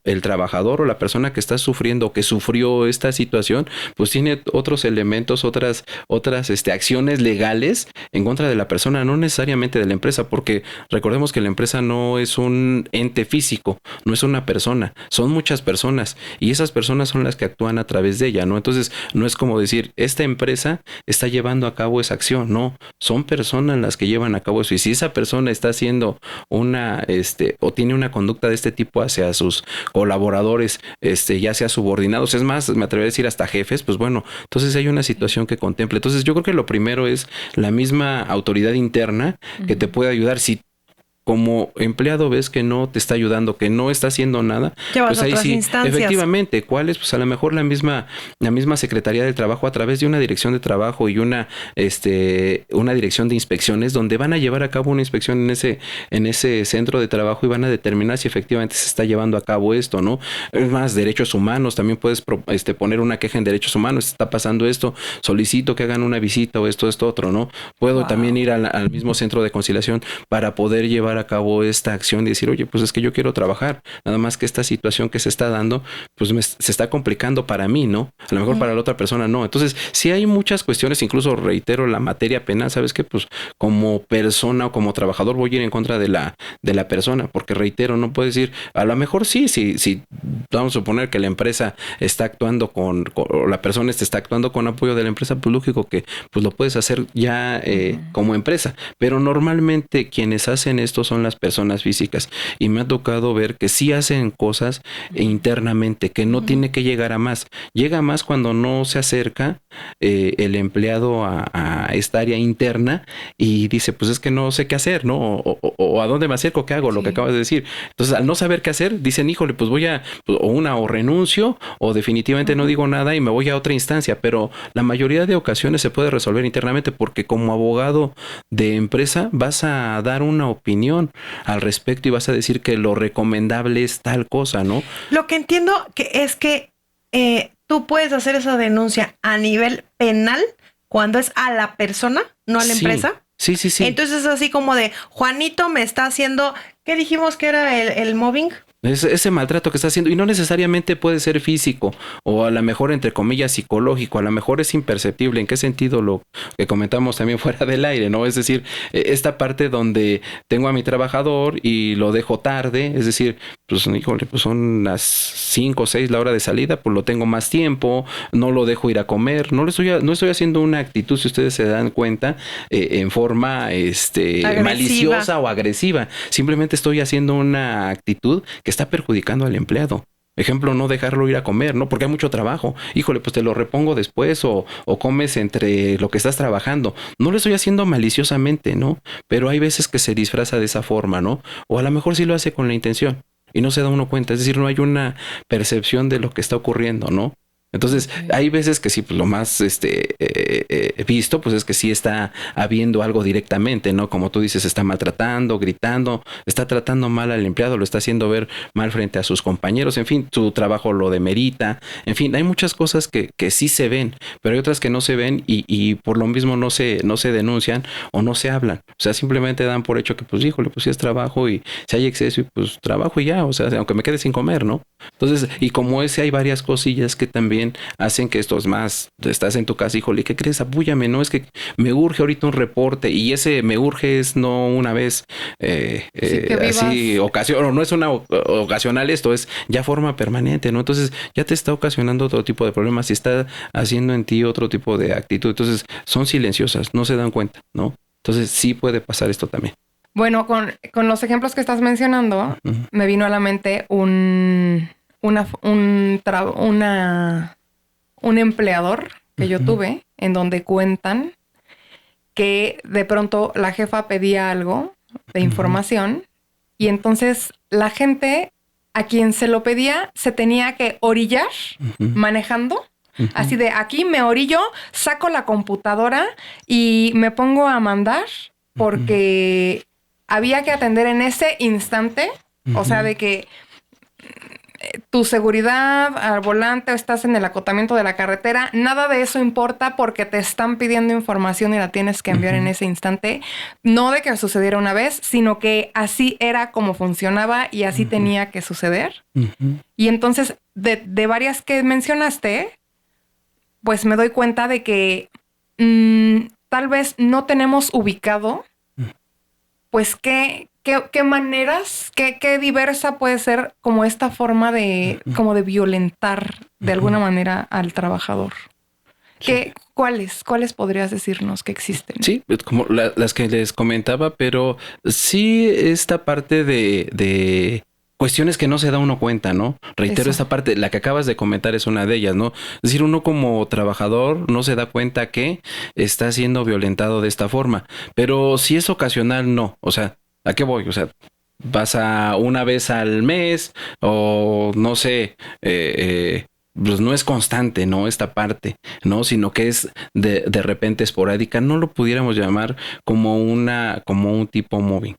Speaker 3: el trabajador o la persona que está sufriendo, que sufrió esta situación, pues tiene otros elementos, otras acciones legales en contra de la persona, no necesariamente de la empresa, porque recordemos que la empresa no es un ente físico, no es una persona, son muchas personas y esas personas son las que actúan a través de ella, ¿no? Entonces, no es como decir, esta empresa está llevando a cabo esa acción, no, son personas las que llevan a cabo eso. Y si esa persona está haciendo o tiene una conducta de este tipo hacia sus colaboradores, ya sea subordinados, es más, me atrevería a decir hasta jefes, pues bueno, entonces hay una situación que contemple. Entonces yo creo que lo primero es la misma autoridad interna que te puede ayudar. Si como empleado ves que no te está ayudando, que no está haciendo nada,
Speaker 1: llevas
Speaker 3: pues ahí
Speaker 1: otras
Speaker 3: sí,
Speaker 1: instancias.
Speaker 3: efectivamente, ¿cuáles? Pues a lo mejor la misma Secretaría del Trabajo a través de una dirección de trabajo y una dirección de inspecciones donde van a llevar a cabo una inspección en ese centro de trabajo y van a determinar si efectivamente se está llevando a cabo esto, ¿no? Es más, derechos humanos, también puedes poner una queja en derechos humanos, está pasando esto, solicito que hagan una visita o esto otro, ¿no? Puedo también ir al mismo centro de conciliación para poder llevar a cabo esta acción y decir, oye, pues es que yo quiero trabajar, nada más que esta situación que se está dando, pues se está complicando para mí, ¿no? A lo mejor para la otra persona no. Entonces, sí hay muchas cuestiones, incluso reitero la materia penal, ¿sabes qué? Pues como persona o como trabajador voy a ir en contra de la persona, porque reitero, no puedes decir, a lo mejor sí, vamos a suponer que la empresa está actuando o la persona está actuando con apoyo de la empresa, pues lógico que pues lo puedes hacer ya como empresa, pero normalmente quienes hacen esto son las personas físicas y me ha tocado ver que sí hacen cosas internamente, que no tiene que llegar a más. Llega más cuando no se acerca el empleado a esta área interna y dice, pues es que no sé qué hacer, ¿no? O a dónde me acerco, ¿qué hago? Lo que acabas de decir. Entonces, al no saber qué hacer, dicen, híjole, pues o renuncio o definitivamente no digo nada y me voy a otra instancia, pero la mayoría de ocasiones se puede resolver internamente porque como abogado de empresa vas a dar una opinión al respecto y vas a decir que lo recomendable es tal cosa, ¿no?
Speaker 1: Lo que entiendo es que tú puedes hacer esa denuncia a nivel penal cuando es a la persona, no a la empresa.
Speaker 3: Sí.
Speaker 1: Entonces es así como de, Juanito me está haciendo, ¿qué dijimos que era el mobbing?
Speaker 3: Ese maltrato que está haciendo, y no necesariamente puede ser físico o a lo mejor entre comillas psicológico, a lo mejor es imperceptible. ¿En qué sentido? Lo que comentamos también fuera del aire, ¿no? Es decir, esta parte donde tengo a mi trabajador y lo dejo tarde, es decir, pues híjole, pues son las 5 o 6 la hora de salida, pues lo tengo más tiempo, no lo dejo ir a comer, no estoy haciendo una actitud, si ustedes se dan cuenta, en forma maliciosa o agresiva, simplemente estoy haciendo una actitud que está perjudicando al empleado. Ejemplo, no dejarlo ir a comer, ¿no? Porque hay mucho trabajo. Híjole, pues te lo repongo después o comes entre lo que estás trabajando. No lo estoy haciendo maliciosamente, ¿no? Pero hay veces que se disfraza de esa forma, ¿no? O a lo mejor sí lo hace con la intención y no se da uno cuenta. Es decir, no hay una percepción de lo que está ocurriendo, ¿no? Entonces, hay veces que sí, pues lo más visto, pues es que sí está habiendo algo directamente, ¿no? Como tú dices, está maltratando, gritando, está tratando mal al empleado, lo está haciendo ver mal frente a sus compañeros, en fin, su trabajo lo demerita, en fin, hay muchas cosas que sí se ven, pero hay otras que no se ven y por lo mismo no se denuncian o no se hablan. O sea, simplemente dan por hecho que, pues, híjole, pues sí es trabajo y si hay exceso y pues trabajo y ya, o sea, aunque me quede sin comer, ¿no? Entonces, y como ese hay varias cosillas que también hacen que esto es más, estás en tu casa, híjole, ¿qué crees? Apúyame, ¿no? Es que me urge ahorita un reporte y ese me urge es no una vez así ocasión, no es una ocasional, esto es ya forma permanente, ¿no? Entonces ya te está ocasionando otro tipo de problemas y está haciendo en ti otro tipo de actitud. Entonces son silenciosas, no se dan cuenta, ¿no? Entonces sí puede pasar esto también.
Speaker 2: Bueno, con los ejemplos que estás mencionando, me vino a la mente un empleador que yo tuve en donde cuentan que de pronto la jefa pedía algo de información y entonces la gente a quien se lo pedía se tenía que orillar manejando. Así de aquí me orillo, saco la computadora y me pongo a mandar porque había que atender en ese instante. O sea, de que tu seguridad al volante o estás en el acotamiento de la carretera, nada de eso importa porque te están pidiendo información y la tienes que enviar en ese instante. No de que sucediera una vez, sino que así era como funcionaba y así tenía que suceder. Y entonces, de varias que mencionaste, pues me doy cuenta de que tal vez no tenemos ubicado, pues qué maneras, qué diversa puede ser como esta forma de violentar de alguna manera al trabajador. Sí. ¿Cuáles podrías decirnos que existen?
Speaker 3: Sí, como las que les comentaba, pero sí esta parte de cuestiones que no se da uno cuenta, ¿no? Reitero, esta parte, la que acabas de comentar es una de ellas, ¿no? Es decir, uno como trabajador no se da cuenta que está siendo violentado de esta forma, pero si es ocasional, no. O sea, ¿a qué voy? O sea, vas a una vez al mes o no sé, pues no es constante, ¿no? Esta parte, ¿no? Sino que es de repente esporádica. No lo pudiéramos llamar como un tipo mobbing.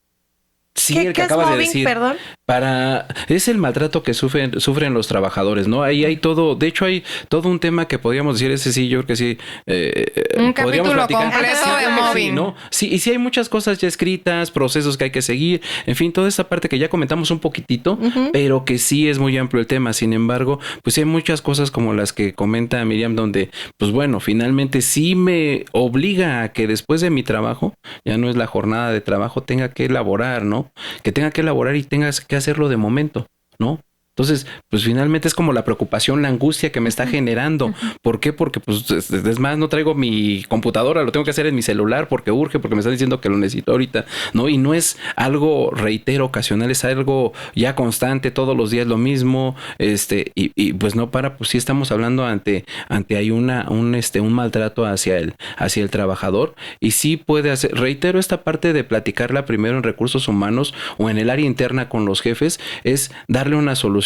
Speaker 3: Sí, el que acabas de decir.
Speaker 1: Perdón.
Speaker 3: Es el maltrato que sufren los trabajadores, ¿no? Ahí hay todo, de hecho hay todo un tema que podríamos decir, ese sí, yo creo que sí.
Speaker 2: Un capítulo completo de mobbing.
Speaker 3: Sí, ¿no? Sí, y sí hay muchas cosas ya escritas, procesos que hay que seguir, en fin, toda esa parte que ya comentamos un poquitito, pero que sí es muy amplio el tema. Sin embargo, pues hay muchas cosas como las que comenta Miriam, donde, pues bueno, finalmente sí me obliga a que después de mi trabajo, ya no es la jornada de trabajo, tenga que elaborar, ¿no? Que tenga que elaborar y tengas que hacerlo de momento, ¿no? Entonces, pues finalmente es como la preocupación, la angustia que me está generando. ¿Por qué? Porque pues es más, no traigo mi computadora, lo tengo que hacer en mi celular porque urge, porque me están diciendo que lo necesito ahorita, ¿no? Y no es algo, reitero, ocasional, es algo ya constante, todos los días lo mismo, y pues no para, pues sí estamos hablando ante hay un maltrato hacia el trabajador, y sí puede hacer, reitero, esta parte de platicarla primero en recursos humanos o en el área interna con los jefes, es darle una solución.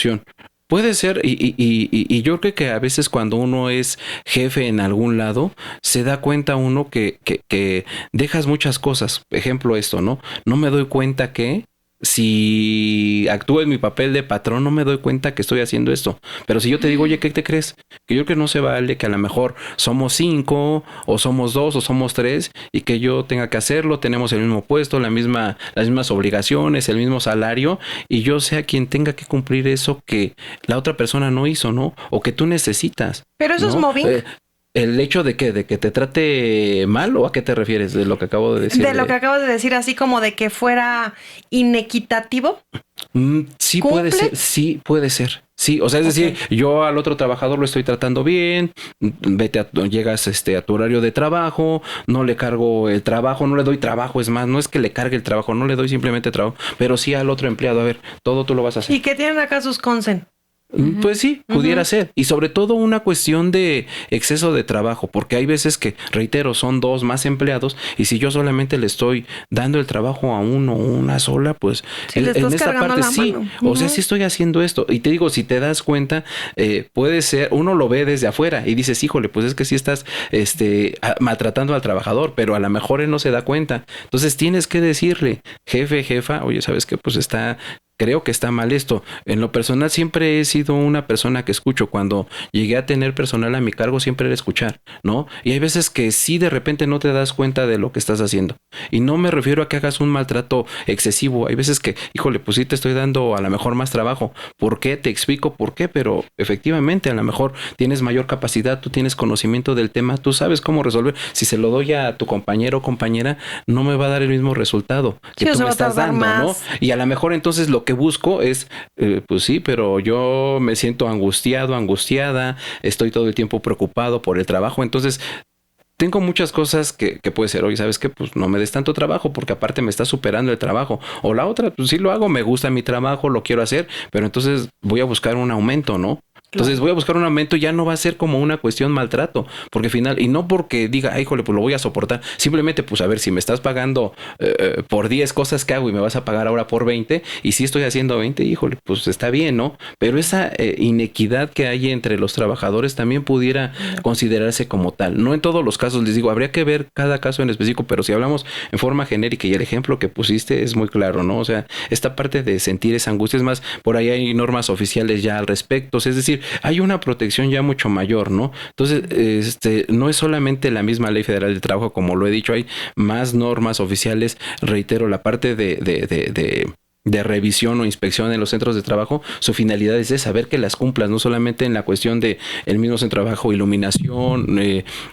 Speaker 3: Puede ser, y yo creo que a veces cuando uno es jefe en algún lado, se da cuenta uno que dejas muchas cosas. Ejemplo esto, ¿no? No me doy cuenta que si actúo en mi papel de patrón, no me doy cuenta que estoy haciendo esto. Pero si yo te digo, oye, ¿qué te crees? Que yo creo que no se vale, que a lo mejor somos 5 o somos 2 o somos 3 y que yo tenga que hacerlo, tenemos el mismo puesto, las mismas obligaciones, el mismo salario, y yo sea quien tenga que cumplir eso que la otra persona no hizo, ¿no? O que tú necesitas.
Speaker 1: Pero eso, ¿no? Es mobbing.
Speaker 3: ¿El hecho de qué? ¿De que te trate mal o a qué te refieres de lo que acabo de decir?
Speaker 1: De lo que acabo de decir, así como de que fuera inequitativo.
Speaker 3: Sí, puede ser, sí, puede ser. Sí, o sea, es decir, yo al otro trabajador lo estoy tratando bien, llegas a tu horario de trabajo, no le cargo el trabajo, no le doy trabajo, es más, no es que le cargue el trabajo, no le doy simplemente trabajo, pero sí al otro empleado, a ver, todo tú lo vas a hacer.
Speaker 1: ¿Y qué tienen acá sus consent?
Speaker 3: Pues sí, pudiera ser. Y sobre todo una cuestión de exceso de trabajo, porque hay veces que, reitero, son 2 más empleados, y si yo solamente le estoy dando el trabajo a uno o una sola, pues
Speaker 1: sí, en esta parte sí.
Speaker 3: O sea, sí estoy haciendo esto. Y te digo, si te das cuenta, puede ser, uno lo ve desde afuera y dices, híjole, pues es que sí estás maltratando al trabajador, pero a lo mejor él no se da cuenta. Entonces tienes que decirle, jefe, jefa, oye, ¿sabes qué? Pues creo que está mal esto. En lo personal siempre he sido una persona que escucho. Cuando llegué a tener personal a mi cargo siempre era escuchar, ¿no? Y hay veces que sí de repente no te das cuenta de lo que estás haciendo. Y no me refiero a que hagas un maltrato excesivo. Hay veces que, híjole, pues sí te estoy dando a lo mejor más trabajo. ¿Por qué? Te explico por qué, pero efectivamente a lo mejor tienes mayor capacidad, tú tienes conocimiento del tema, tú sabes cómo resolver. Si se lo doy a tu compañero o compañera, no me va a dar el mismo resultado que tú me estás dando, más, ¿no? Y a lo mejor entonces lo que busco es, pues sí, pero yo me siento angustiada, estoy todo el tiempo preocupado por el trabajo, entonces tengo muchas cosas que puede ser, oye, ¿sabes qué? Pues no me des tanto trabajo porque aparte me está superando el trabajo. O la otra, pues sí lo hago, me gusta mi trabajo, lo quiero hacer, pero entonces voy a buscar un aumento, ¿no? Entonces voy a buscar un aumento, ya no va a ser como una cuestión maltrato, porque al final, y no porque diga, ay, híjole, pues lo voy a soportar, simplemente pues a ver, si me estás pagando por 10 cosas que hago y me vas a pagar ahora por 20, y si estoy haciendo 20, híjole, pues está bien, ¿no? Pero esa inequidad que hay entre los trabajadores también pudiera considerarse como tal. No en todos los casos, les digo, habría que ver cada caso en específico, pero si hablamos en forma genérica, y el ejemplo que pusiste es muy claro, ¿no? O sea, esta parte de sentir esa angustia, es más, por ahí hay normas oficiales ya al respecto, es decir, hay una protección ya mucho mayor, ¿no? Entonces, no es solamente la misma Ley Federal del Trabajo, como lo he dicho, hay más normas oficiales. Reitero, la parte de revisión o inspección en los centros de trabajo, su finalidad es de saber que las cumplas, no solamente en la cuestión de el mismo centro de trabajo, iluminación,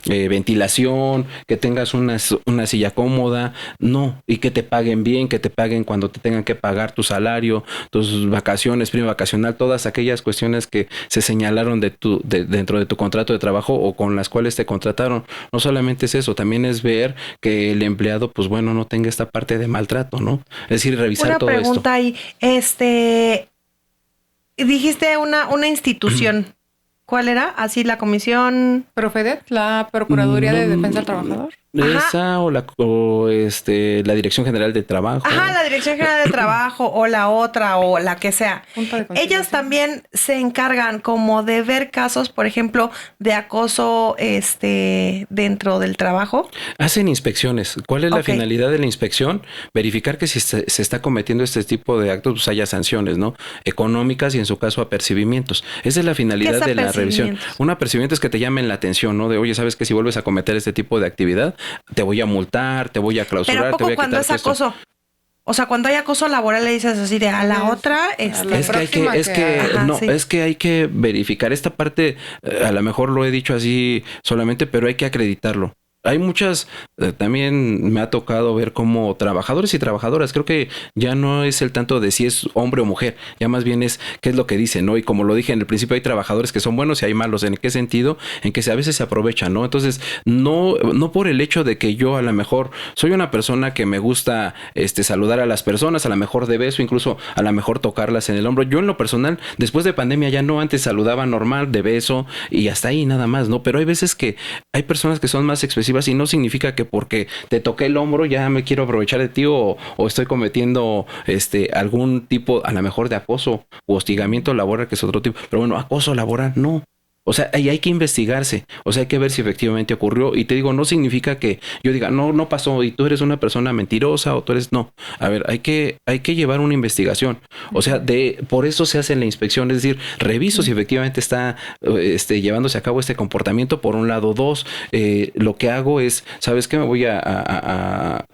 Speaker 3: ventilación, que tengas una silla cómoda, no, y que te paguen bien, que te paguen cuando te tengan que pagar tu salario, tus vacaciones, prima vacacional, todas aquellas cuestiones que se señalaron dentro de tu contrato de trabajo o con las cuales te contrataron. No solamente es eso, también es ver que el empleado, pues bueno, no tenga esta parte de maltrato, ¿no? Es decir, revisar todo esto.
Speaker 1: Ahí, dijiste una institución. ¿Cuál era? Así la comisión.
Speaker 2: Profedet, la Procuraduría de Defensa del Trabajador.
Speaker 3: Esa o la Dirección General de Trabajo.
Speaker 1: Ajá, la Dirección General de Trabajo o la otra o la que sea. Ellas también se encargan como de ver casos, por ejemplo, de acoso dentro del trabajo.
Speaker 3: Hacen inspecciones. ¿Cuál es la finalidad de la inspección? Verificar que si se está cometiendo este tipo de actos, pues haya sanciones, ¿no? Económicas y en su caso apercibimientos. Esa es la finalidad de la revisión. Un apercibimiento es que te llamen la atención, ¿no? De, oye, ¿sabes que si vuelves a cometer este tipo de actividad, te voy a multar, te voy a clausurar?
Speaker 1: Pero ¿a poco
Speaker 3: te voy a
Speaker 1: cuando es acoso? O sea, cuando hay acoso laboral le dices así de a la otra.
Speaker 3: Es que hay que verificar esta parte. A lo mejor lo he dicho así solamente, pero hay que acreditarlo. Hay muchas, también me ha tocado ver como trabajadores y trabajadoras, creo que ya no es el tanto de si es hombre o mujer, ya más bien es qué es lo que dicen, ¿no? Y como lo dije en el principio, hay trabajadores que son buenos y hay malos. ¿En qué sentido? En que a veces se aprovechan, ¿no? Entonces, no por el hecho de que yo a lo mejor soy una persona que me gusta saludar a las personas, a lo mejor de beso, incluso a lo mejor tocarlas en el hombro. Yo en lo personal, después de pandemia ya no, antes saludaba normal, de beso y hasta ahí nada más, ¿no? Pero hay veces que hay personas que son más expresivas y no significa que porque te toqué el hombro ya me quiero aprovechar de ti o estoy cometiendo algún tipo a lo mejor de acoso o hostigamiento laboral, que es otro tipo. Pero bueno, acoso laboral no. O sea, ahí hay que investigarse, o sea, hay que ver si efectivamente ocurrió. Y te digo, no significa que yo diga, no pasó y tú eres una persona mentirosa o tú eres, no. A ver, hay que llevar una investigación. O sea, por eso se hace la inspección, es decir, reviso si efectivamente está llevándose a cabo este comportamiento. Por un lado, dos, lo que hago es, ¿sabes qué? Me voy al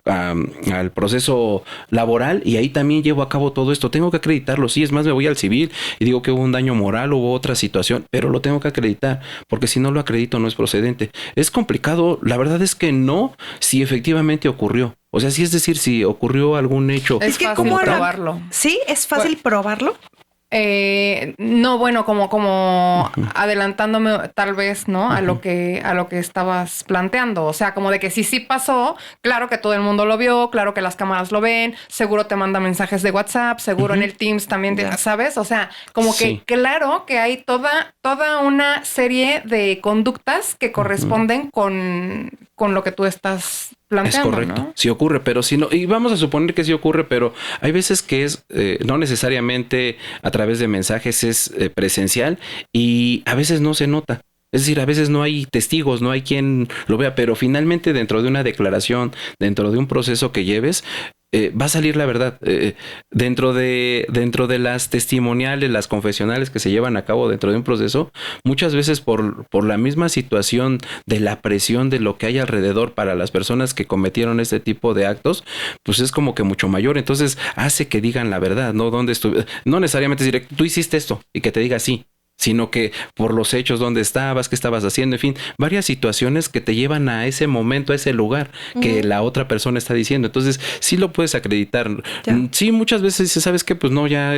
Speaker 3: proceso laboral y ahí también llevo a cabo todo esto. Tengo que acreditarlo, sí, es más, me voy al civil y digo que hubo un daño moral, hubo otra situación, pero lo tengo que acreditar, porque si no lo acredito no es procedente. Es complicado, la verdad es que no, si efectivamente ocurrió. O sea, sí, es decir, si ocurrió algún hecho.
Speaker 2: Es que fácil probarlo.
Speaker 1: Sí, es fácil probarlo.
Speaker 2: No, bueno, como adelantándome tal vez, ¿no? A lo que estabas planteando. O sea, como de que sí pasó, claro que todo el mundo lo vio, claro que las cámaras lo ven, seguro te manda mensajes de WhatsApp, seguro en el Teams también, ¿sabes? O sea, como que claro que hay toda una serie de conductas que corresponden con lo que tú estás planteando. Es correcto,
Speaker 3: ¿no? Sí ocurre, pero si no, y vamos a suponer que sí ocurre, pero hay veces que es no necesariamente a través de mensajes, es presencial y a veces no se nota. Es decir, a veces no hay testigos, no hay quien lo vea, pero finalmente dentro de una declaración, dentro de un proceso que lleves, va a salir la verdad. Dentro de las testimoniales, las confesionales que se llevan a cabo dentro de un proceso, muchas veces por la misma situación de la presión de lo que hay alrededor para las personas que cometieron este tipo de actos, pues es como que mucho mayor. Entonces hace que digan la verdad, ¿no? ¿Dónde estuve? No necesariamente decir, tú hiciste esto y que te diga sí, sino que por los hechos, dónde estabas, qué estabas haciendo, en fin, varias situaciones que te llevan a ese momento, a ese lugar que la otra persona está diciendo. Entonces, sí lo puedes acreditar. Ya. Sí, muchas veces dices, ¿sabes qué? Pues no, ya,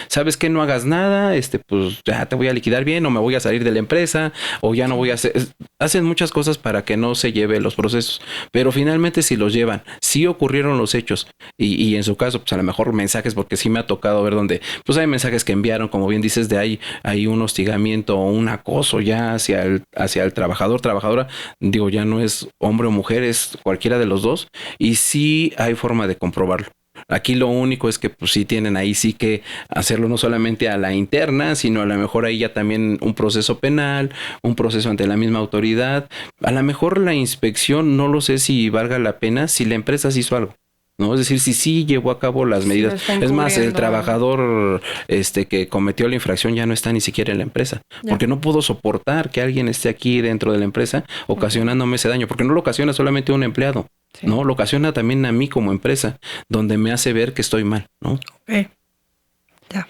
Speaker 3: ¿sabes qué? No hagas nada, pues ya te voy a liquidar bien, o me voy a salir de la empresa, o ya no voy a hacer... Hacen muchas cosas para que no se lleve los procesos, pero finalmente si los llevan, sí ocurrieron los hechos, y en su caso, pues a lo mejor mensajes, porque sí me ha tocado ver donde, pues hay mensajes que enviaron, como bien dices, de ahí hay un un hostigamiento o un acoso ya hacia el trabajador, trabajadora, digo, ya no es hombre o mujer, es cualquiera de los dos, y sí hay forma de comprobarlo. Aquí lo único es que pues sí tienen ahí sí que hacerlo no solamente a la interna, sino a lo mejor ahí ya también un proceso penal, un proceso ante la misma autoridad. A lo mejor la inspección no lo sé si valga la pena si la empresa sí hizo algo, ¿no? Es decir, si sí llevó a cabo las medidas. Es más, el trabajador que cometió la infracción ya no está ni siquiera en la empresa, porque no pudo soportar que alguien esté aquí dentro de la empresa ocasionándome ese daño, porque no lo ocasiona solamente un empleado. Sí. No, lo ocasiona también a mí como empresa, donde me hace ver que estoy mal, ¿no?
Speaker 2: Ya.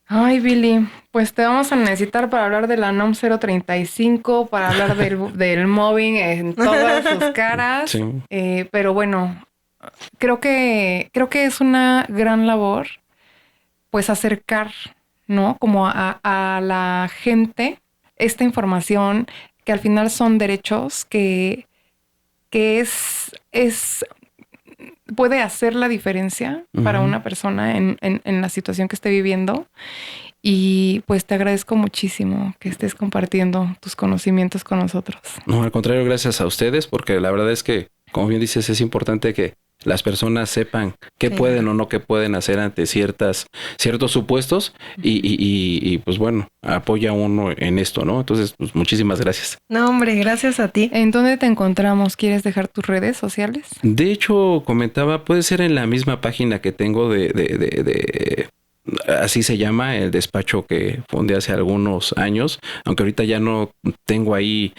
Speaker 2: Ay, Billy, pues te vamos a necesitar para hablar de la NOM 035, para hablar del mobbing en todas sus caras. Sí. Pero bueno, creo que es una gran labor, pues acercar, ¿no? Como a la gente esta información, que al final son derechos que puede hacer la diferencia para una persona en la situación que esté viviendo. Y pues te agradezco muchísimo que estés compartiendo tus conocimientos con nosotros.
Speaker 3: No, al contrario, gracias a ustedes, porque la verdad es que, como bien dices, es importante que las personas sepan qué pueden o no qué pueden hacer ante ciertos supuestos y pues bueno, apoya uno en esto, ¿no? Entonces, pues muchísimas gracias.
Speaker 1: No, hombre, gracias a ti.
Speaker 2: ¿En dónde te encontramos? ¿Quieres dejar tus redes sociales?
Speaker 3: De hecho, comentaba, puede ser en la misma página que tengo de así se llama el despacho que fundé hace algunos años, aunque ahorita ya no tengo ahí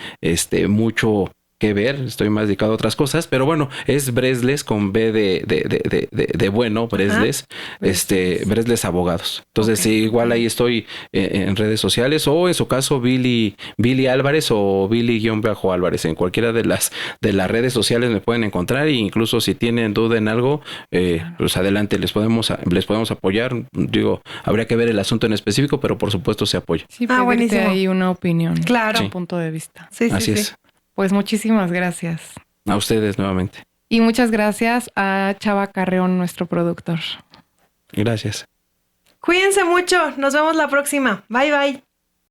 Speaker 3: mucho que ver, estoy más dedicado a otras cosas, pero bueno, es Bresles con B de bueno, Bresles, Bresles Abogados. Entonces, sí, igual ahí estoy en redes sociales, o en su caso Billy Álvarez o Billy-Álvarez, en cualquiera de las redes sociales me pueden encontrar, e incluso si tienen duda en algo, pues adelante, les podemos apoyar. Digo, habría que ver el asunto en específico, pero por supuesto se apoya.
Speaker 2: Sí, buenísimo. Hay una opinión,
Speaker 1: claro,
Speaker 2: un punto de vista.
Speaker 1: Sí,
Speaker 3: así es.
Speaker 2: Pues muchísimas gracias.
Speaker 3: A ustedes nuevamente.
Speaker 2: Y muchas gracias a Chava Carreón, nuestro productor.
Speaker 3: Gracias.
Speaker 1: Cuídense mucho. Nos vemos la próxima. Bye, bye.